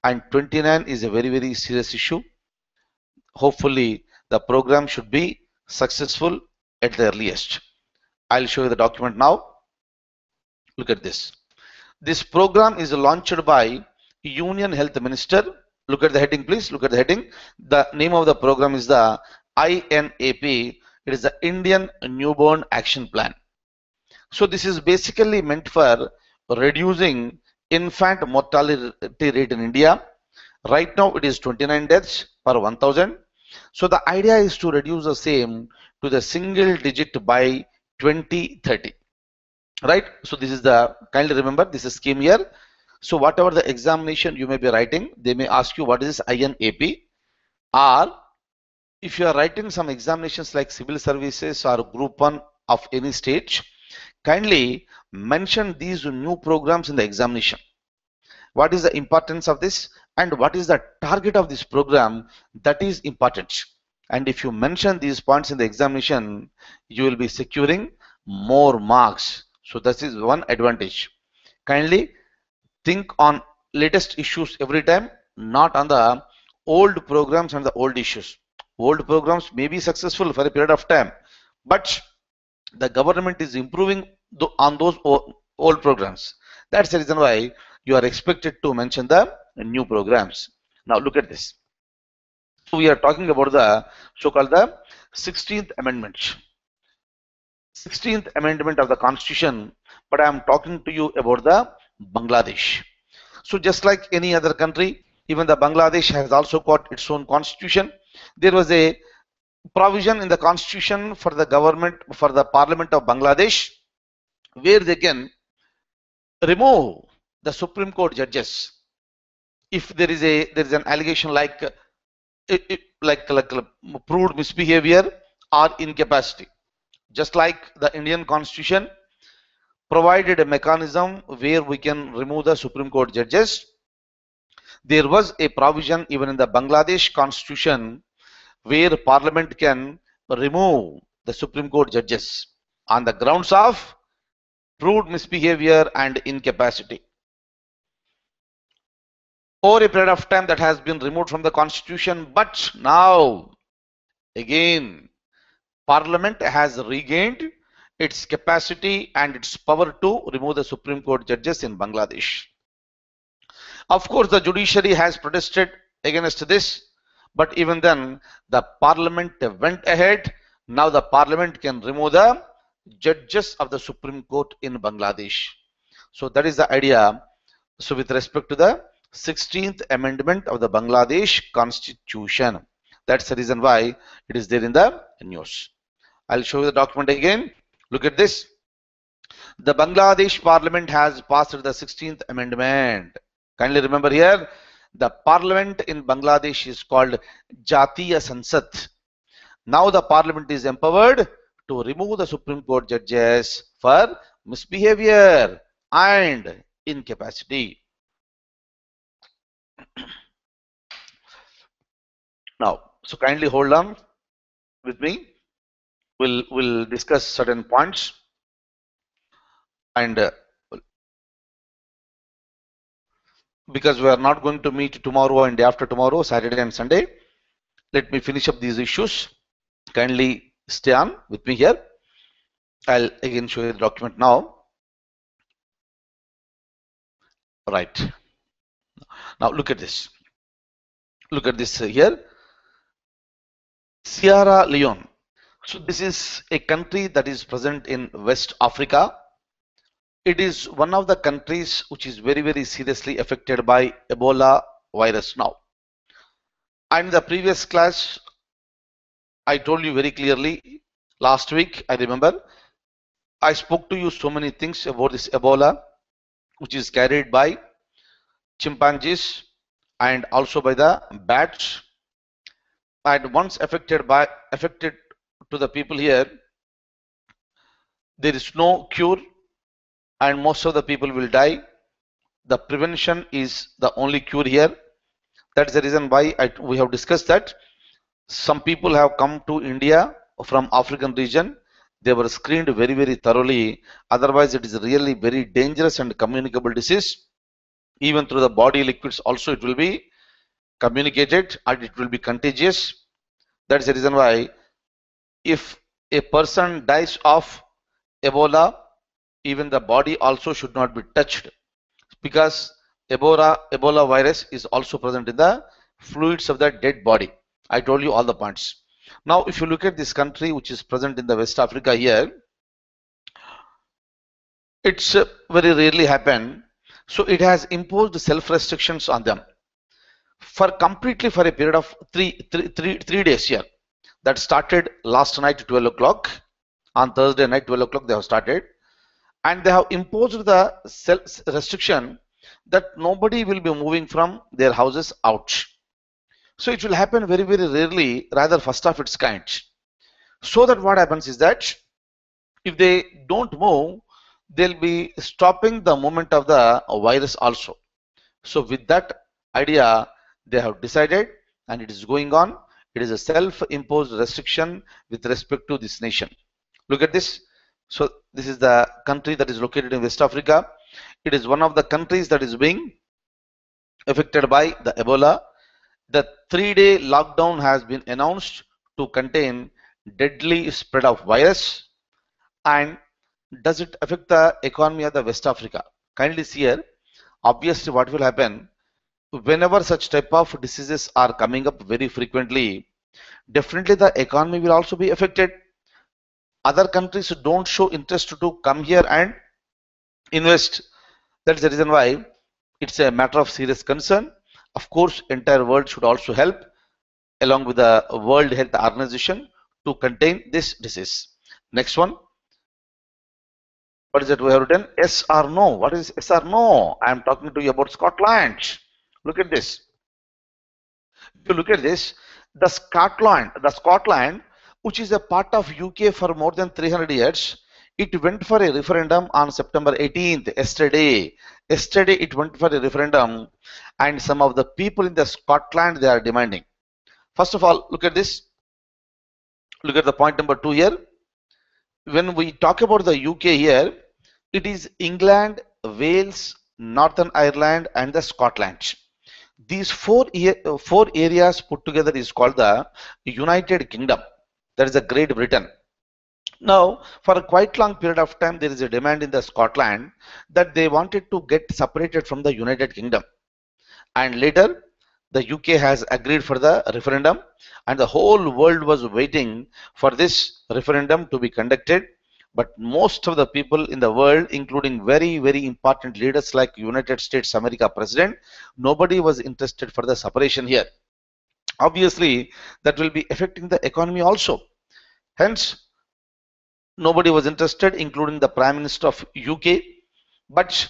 and 29 is a very, very serious issue. Hopefully, the program should be successful at the earliest. I'll show you the document now. Look at this. This program is launched by Union Health Minister. Look at the heading, please. Look at the heading. The name of the program is the INAP. It is the Indian Newborn Action Plan. So this is basically meant for reducing infant mortality rate in India. Right now it is 29 deaths per 1000. So the idea is to reduce the same to the single digit by 2030. Right? So this is the, kindly remember this is scheme here. So whatever the examination you may be writing, they may ask you what is this INAP, or if you are writing some examinations like civil services or group 1 of any stage, kindly mention these new programs in the examination. What is the importance of this and what is the target of this program? That is important. And if you mention these points in the examination, you will be securing more marks. So this is one advantage. Kindly think on latest issues every time, not on the old programs and the old issues. Old programs may be successful for a period of time, but the government is improving on those old programs. That's the reason why you are expected to mention the new programs. Now look at this. So we are talking about the so-called the 16th Amendment. 16th Amendment of the Constitution, but I am talking to you about the Bangladesh. So just like any other country, even the Bangladesh has also got its own constitution. There was a provision in the constitution for the government, for the Parliament of Bangladesh, where they can remove the Supreme Court judges if there is an allegation like proved misbehavior or incapacity. Just like the Indian Constitution provided a mechanism where we can remove the Supreme Court judges, there was a provision even in the Bangladesh Constitution where Parliament can remove the Supreme Court judges on the grounds of proved misbehavior and incapacity. Over a period of time that has been removed from the Constitution, but now again Parliament has regained its capacity and its power to remove the Supreme Court judges in Bangladesh. Of course, the judiciary has protested against this, but even then the Parliament went ahead. Now the Parliament can remove the judges of the Supreme Court in Bangladesh. So that is the idea. So with respect to the 16th Amendment of the Bangladesh Constitution, that's the reason why it is there in the news. I'll show you the document again. Look at this. The Bangladesh Parliament has passed the 16th Amendment. Kindly remember here, the Parliament in Bangladesh is called Jatiya Sansad. Now the Parliament is empowered to remove the Supreme Court judges for misbehavior and incapacity. Now, so kindly hold on with me. We'll discuss certain points and because we are not going to meet tomorrow and day after tomorrow, Saturday and Sunday, let me finish up these issues. Kindly stay on with me here. I'll again show you the document now. Right. Now look at this. Look at this here. Sierra Leone. So this is a country that is present in West Africa. It is one of the countries which is very seriously affected by Ebola virus now. And in the previous class, I told you very clearly last week, I remember, I spoke to you so many things about this Ebola, which is carried by chimpanzees and also by the bats. And once affected to the people here, there is no cure and most of the people will die. The prevention is the only cure here. That's the reason why we have discussed that. Some people have come to India from African region. They were screened very thoroughly. Otherwise, it is really very dangerous and communicable disease. Even through the body liquids also it will be communicated and it will be contagious. That's the reason why if a person dies of Ebola, even the body also should not be touched, because Ebola virus is also present in the fluids of the dead body. I told you all the points. Now, if you look at this country which is present in the West Africa here, it's very rarely happen. So it has imposed self restrictions on them for completely for a period of three days here. That started last night 12 o'clock. On Thursday night 12 o'clock they have started, and they have imposed the self restriction that nobody will be moving from their houses out. So it will happen very rarely, rather first of its kind. So that what happens is that if they don't move, they'll be stopping the movement of the virus also. So with that idea, they have decided, and it is going on. It is a self-imposed restriction with respect to this nation. Look at this. So this is the country that is located in West Africa. It is one of the countries that is being affected by the Ebola. The 3-day lockdown has been announced to contain deadly spread of virus. And does it affect the economy of the West Africa? Kindly see here. Obviously, what will happen whenever such type of diseases are coming up very frequently, definitely the economy will also be affected. Other countries don't show interest to come here and invest. That's the reason why it's a matter of serious concern. Of course, entire world should also help along with the World Health Organization to contain this disease. Next one. What is it we have written? Yes or no? What is yes or no? I am talking to you about Scotland. Look at this. If you look at this, the Scotland, which is a part of UK for more than 300 years, it went for a referendum on September 18th, yesterday. Yesterday it went for a referendum, and some of the people in the Scotland, they are demanding. First of all, look at this. Look at the point number 2 here. When we talk about the UK here, it is England, Wales, Northern Ireland and the Scotland. These four areas put together is called the United Kingdom. That is the Great Britain. Now, for a quite long period of time, there is a demand in the Scotland that they wanted to get separated from the United Kingdom. And later, the UK has agreed for the referendum, and the whole world was waiting for this referendum to be conducted. But most of the people in the world, including very important leaders like United States America President, nobody was interested for the separation here. Obviously, that will be affecting the economy also. Hence, Nobody was interested, including the Prime Minister of UK. But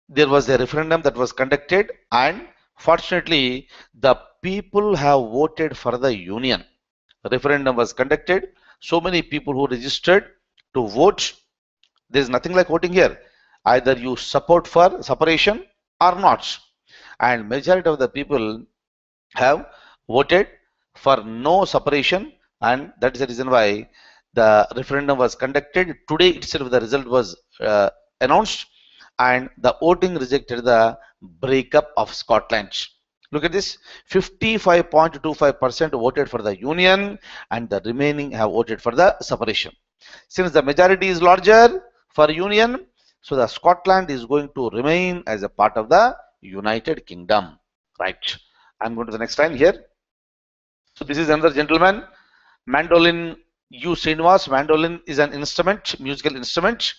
there was a referendum that was conducted, and fortunately, the people have voted for the union. A referendum was conducted. So many people who registered to vote. There is nothing like voting here. Either you support for separation or not. And majority of the people have voted for no separation, and that is the reason why the referendum was conducted. Today itself the result was announced, and the voting rejected the breakup of Scotland. Look at this, 55.25% voted for the union, and the remaining have voted for the separation. Since the majority is larger for union, so the Scotland is going to remain as a part of the United Kingdom. Right. I'm going to the next line here. So this is another gentleman, mandolin U. Srinivas. Mandolin is an instrument, musical instrument,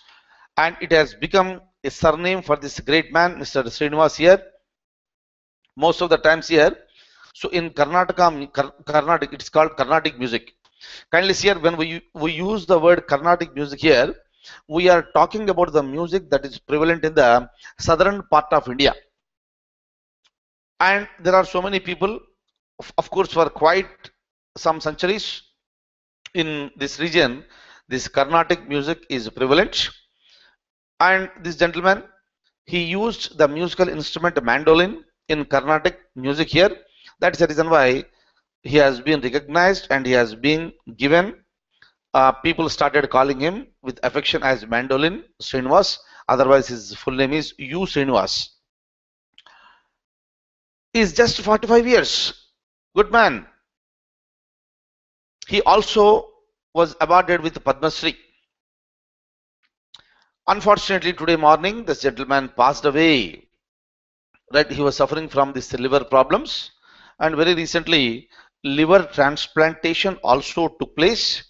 and it has become a surname for this great man, Mr. Srinivas here. Most of the times here, so in Karnataka, it's called Carnatic music. Kindly see here, when we use the word Carnatic music here, we are talking about the music that is prevalent in the southern part of India. And there are so many people, of course, for quite some centuries in this region, this Carnatic music is prevalent. And this gentleman, he used the musical instrument mandolin in Carnatic music here. That's the reason why he has been recognized and he has been given. People started calling him with affection as Mandolin Srinivas. Otherwise, his full name is U. Srinivas. He is just 45 years. Good man. He also was awarded with Padma Shri. Unfortunately, today morning, this gentleman passed away. Right, he was suffering from this liver problems, and very recently, liver transplantation also took place.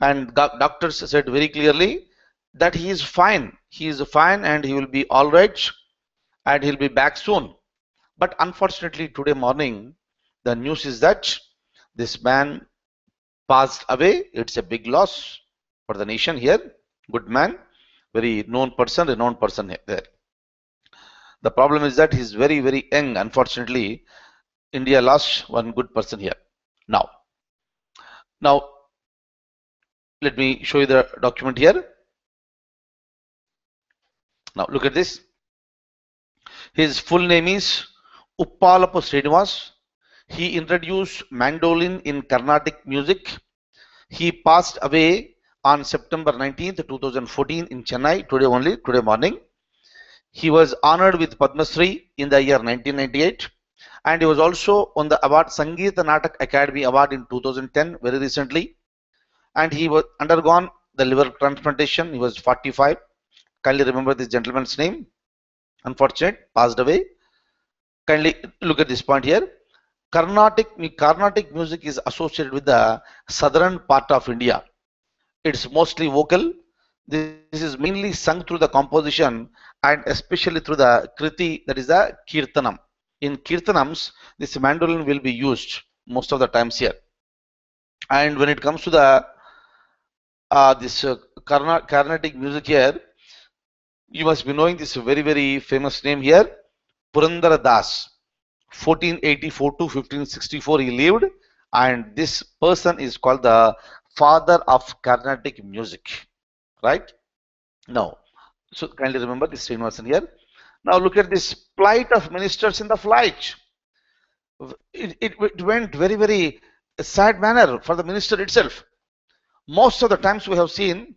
And doctors said very clearly that he is fine. He is fine, and he will be all right, and he'll be back soon. But unfortunately, today morning, the news is that this man passed away. It's a big loss for the nation here. Good man, very known person, renowned person there. The problem is that he's very, very young. Unfortunately, India lost one good person here. Now, let me show you the document here. Now, look at this. His full name is Uppalapu Srinivas. He introduced mandolin in Carnatic music. He passed away on September 19th, 2014 in Chennai, today morning. He was honored with Padma Shri in the year 1998, and he was also on the award Sangeeta Natak Academy Award in 2010, very recently. And he was undergone the liver transplantation. He was 45. Kindly remember this gentleman's name. Unfortunate, passed away. Kindly look at this point here. Carnatic music is associated with the southern part of India. It's mostly vocal. This is mainly sung through the composition and especially through the kriti, that is the kirtanam. In kirtanams, this mandolin will be used most of the times here. And when it comes to the Carnatic music here, you must be knowing this very, very famous name here, Purandara Das. 1484 to 1564 he lived, and this person is called the father of Carnatic music. Right? Now, so kindly remember this Srinivasan here. Now look at this plight of ministers in the flight. It went very, very sad manner for the minister itself. Most of the times we have seen,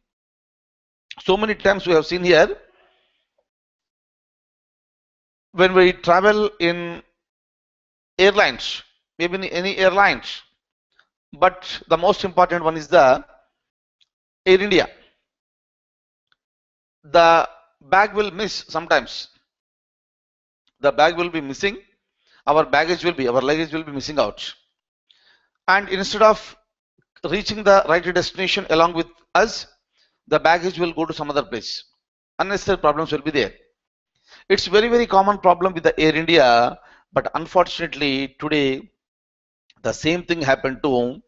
so many times we have seen here, when we travel in airlines, maybe in any airlines, but the most important one is the Air India. The bag will miss sometimes. The bag will be missing. Our luggage will be missing out. And instead of reaching the right destination along with us, the baggage will go to some other place. Unnecessary problems will be there. It's very, very common problem with the Air India, but unfortunately today the same thing happened to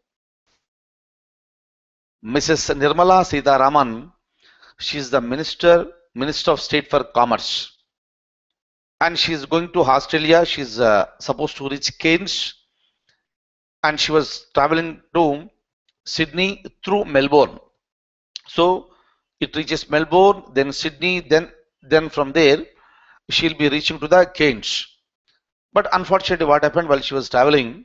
Mrs. Nirmala Sitharaman, she is the Minister of State for Commerce, and she is going to Australia. She is supposed to reach Cairns, and she was traveling to Sydney through Melbourne. So it reaches Melbourne, then Sydney, then from there she'll be reaching to the Cairns. But unfortunately, what happened while she was traveling,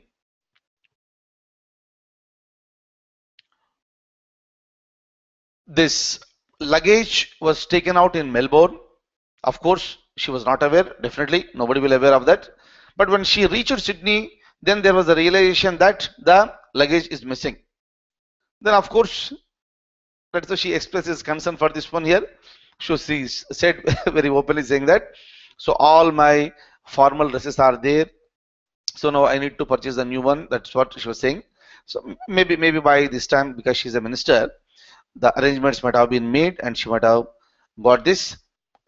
this luggage was taken out in Melbourne. Of course, she was not aware. Definitely, nobody will aware of that. But when she reached Sydney, then there was a realization that the luggage is missing. Then, of course, that's why she expresses concern for this one here. So she said very openly, saying that, so all my formal dresses are there. So now I need to purchase a new one. That's what she was saying. So maybe by this time, because she's a minister, the arrangements might have been made and she might have got this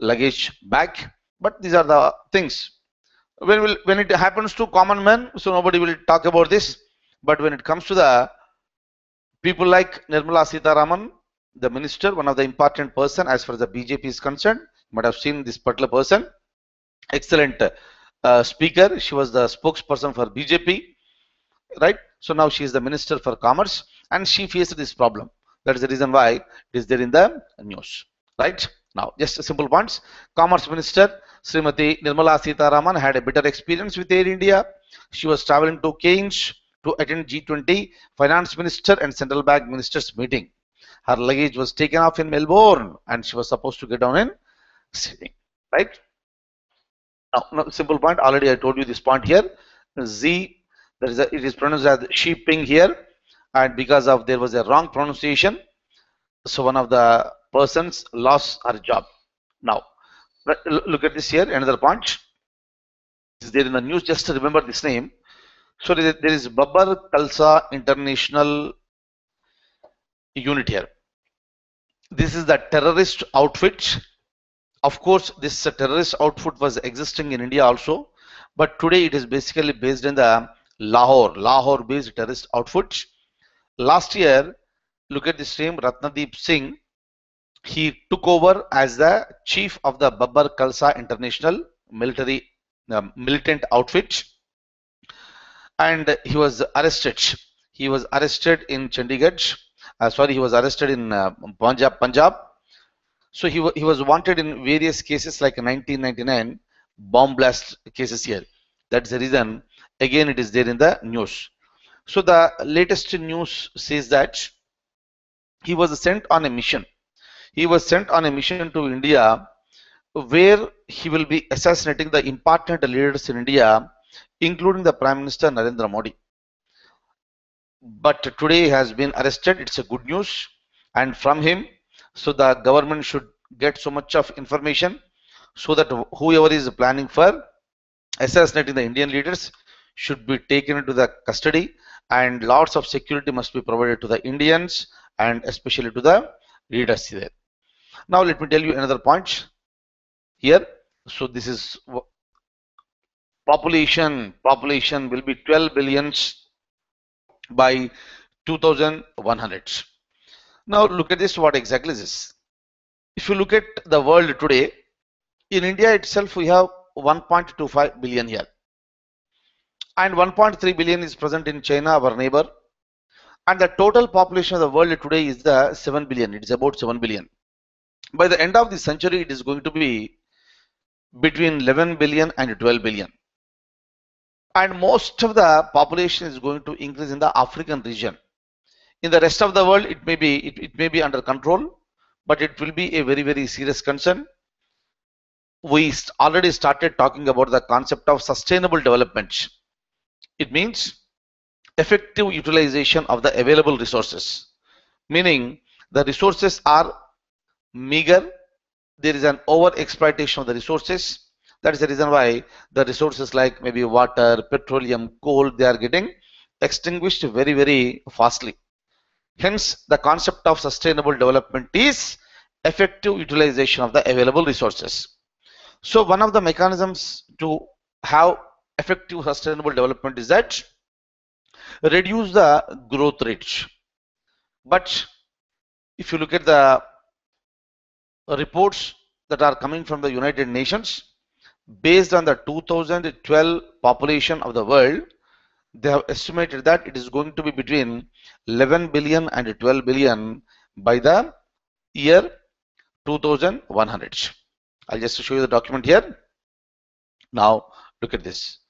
luggage back. But these are the things. When it happens to common men, so nobody will talk about this. But when it comes to the people like Nirmala Sitharaman, the minister, one of the important person as far as the BJP is concerned, you might have seen this particular person, excellent speaker. She was the spokesperson for BJP, right? So now she is the Minister for Commerce, and she faced this problem. That is the reason why it is there in the news, right? Now, just a simple points. Commerce Minister Srimati Nirmala Sitharaman had a bitter experience with Air India. She was traveling to Cairns to attend G20 Finance Minister and Central Bank Ministers meeting. Her luggage was taken off in Melbourne, and she was supposed to get down in Sydney, right? Now, simple point. Already I told you this point here. Z, it is pronounced as sheeping here, and because of there was a wrong pronunciation, so one of the persons lost her job. Now, look at this here. Another point is there in the news. Just to remember this name. So there is Babbar Khalsa International Unit here. This is the terrorist outfit. Of course, this terrorist outfit was existing in India also, but today it is basically based in the Lahore-based terrorist outfit. Last year, look at this name, Ratnadeep Singh. He took over as the chief of the Babbar Khalsa International Militant outfit, and he was arrested. He was arrested in Chandigarh. He was arrested in Punjab. So he was wanted in various cases like 1999 bomb blast cases here. That's the reason, again, it is there in the news. So the latest news says that he was sent on a mission. He was sent on a mission to India where he will be assassinating the important leaders in India, including the Prime Minister Narendra Modi. But today he has been arrested. It's a good news. And from him, so the government should get so much of information so that whoever is planning for assassinating the Indian leaders should be taken into the custody, and lots of security must be provided to the Indians and especially to the leaders there. Now let me tell you another point here. So this is population will be 12 billions by 2100. Now look at this, what exactly is this? If you look at the world today, in India itself we have 1.25 billion here, and 1.3 billion is present in China, our neighbor, and the total population of the world today is the 7 billion. It is about 7 billion. By the end of the century, it is going to be between 11 billion and 12 billion. And most of the population is going to increase in the African region. In the rest of the world, it may be under control, but it will be a very, very serious concern. We already started talking about the concept of sustainable development. It means effective utilization of the available resources, meaning the resources are meager. There is an over exploitation of the resources. That is the reason why the resources like maybe water, petroleum, coal, they are getting extinguished very, very fastly. Hence, the concept of sustainable development is effective utilization of the available resources. So one of the mechanisms to have effective sustainable development is that reduce the growth rate. But if you look at the reports that are coming from the United Nations, based on the 2012 population of the world, they have estimated that it is going to be between 11 billion and 12 billion by the year 2100. I'll just show you the document here. Now look at this.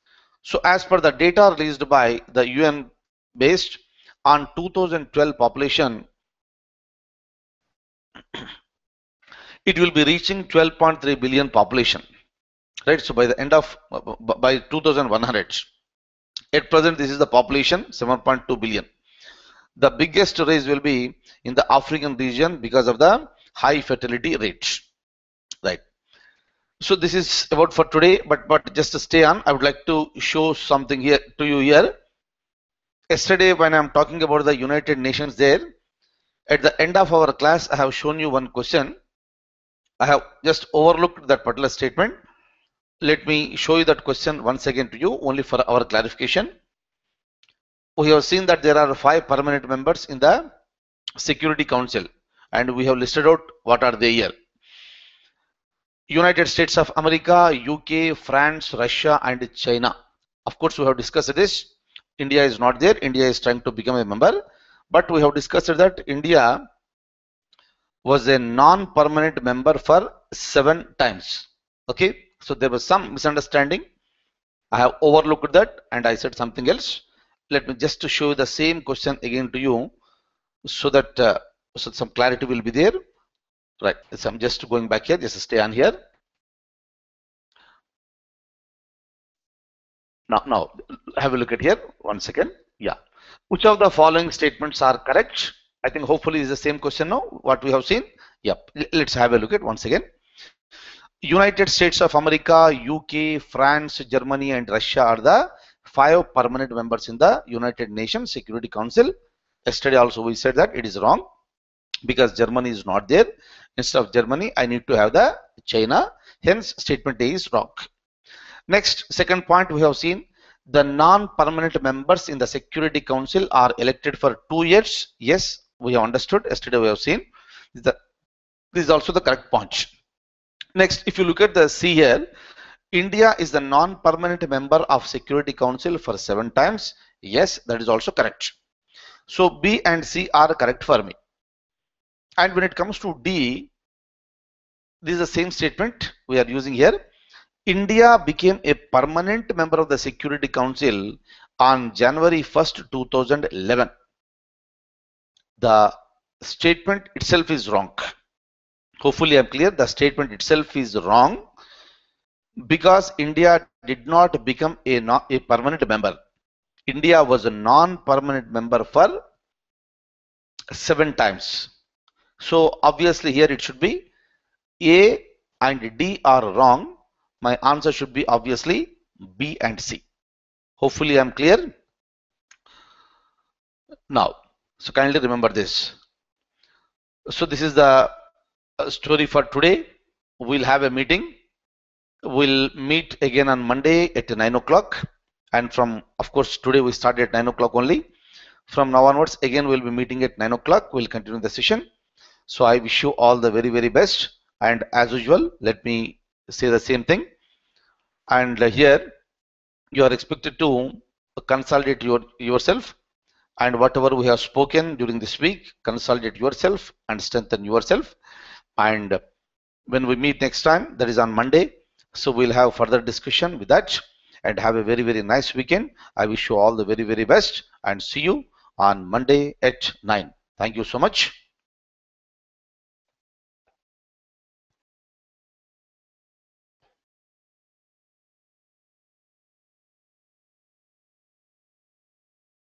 So as per the data released by the UN based on 2012 population, it will be reaching 12.3 billion population, right? So by the end of by 2100, at present this is the population 7.2 billion. The biggest rise will be in the African region because of the high fertility rate, right? So this is about for today, but just to stay on, I would like to show something here to you here. Yesterday when I'm talking about the United Nations there, at the end of our class I have shown you one question. I have just overlooked that particular statement. Let me show you that question once again to you, only for our clarification. We have seen that there are 5 permanent members in the Security Council, and we have listed out what are they here. United States of America, UK, France, Russia and China. Of course, we have discussed this. India is not there. India is trying to become a member, but we have discussed that India was a non-permanent member for 7 times. Okay, so there was some misunderstanding. I have overlooked that and I said something else. Let me just to show you the same question again to you, so that so some clarity will be there. Right, so I'm just going back here, just stay on here. Now have a look at here, 1 second. Yeah, which of the following statements are correct? I think hopefully is the same question now, what we have seen. Yep, let's have a look at once again. United States of America, UK, France, Germany and Russia are the 5 permanent members in the United Nations Security Council. Yesterday also we said that it is wrong because Germany is not there. Instead of Germany, I need to have the China. Hence, statement A is wrong. Next, second point we have seen, the non-permanent members in the Security Council are elected for 2 years. Yes, we have understood. Yesterday we have seen. This is also the correct point. Next, if you look at the C here, India is the non-permanent member of Security Council for 7 times. Yes, that is also correct. So B and C are correct for me. And when it comes to D, this is the same statement we are using here. India became a permanent member of the Security Council on January 1st, 2011. The statement itself is wrong. Hopefully I'm clear. The statement itself is wrong because India did not become a permanent member. India was a non-permanent member for 7 times. So obviously here it should be A and D are wrong. My answer should be obviously B and C. Hopefully I'm clear. Now, so kindly remember this. So this is the story for today. We'll have a meeting. We'll meet again on Monday at 9 o'clock. And from, of course, today we started at 9 o'clock only. From now onwards, again, we'll be meeting at 9 o'clock. We'll continue the session. So I wish you all the very, very best. And as usual, let me say the same thing. And here, you are expected to consolidate yourself. And whatever we have spoken during this week, consolidate yourself and strengthen yourself. And when we meet next time, that is on Monday. So we'll have further discussion with that. And have a very, very nice weekend. I wish you all the very, very best. And see you on Monday at 9. Thank you so much.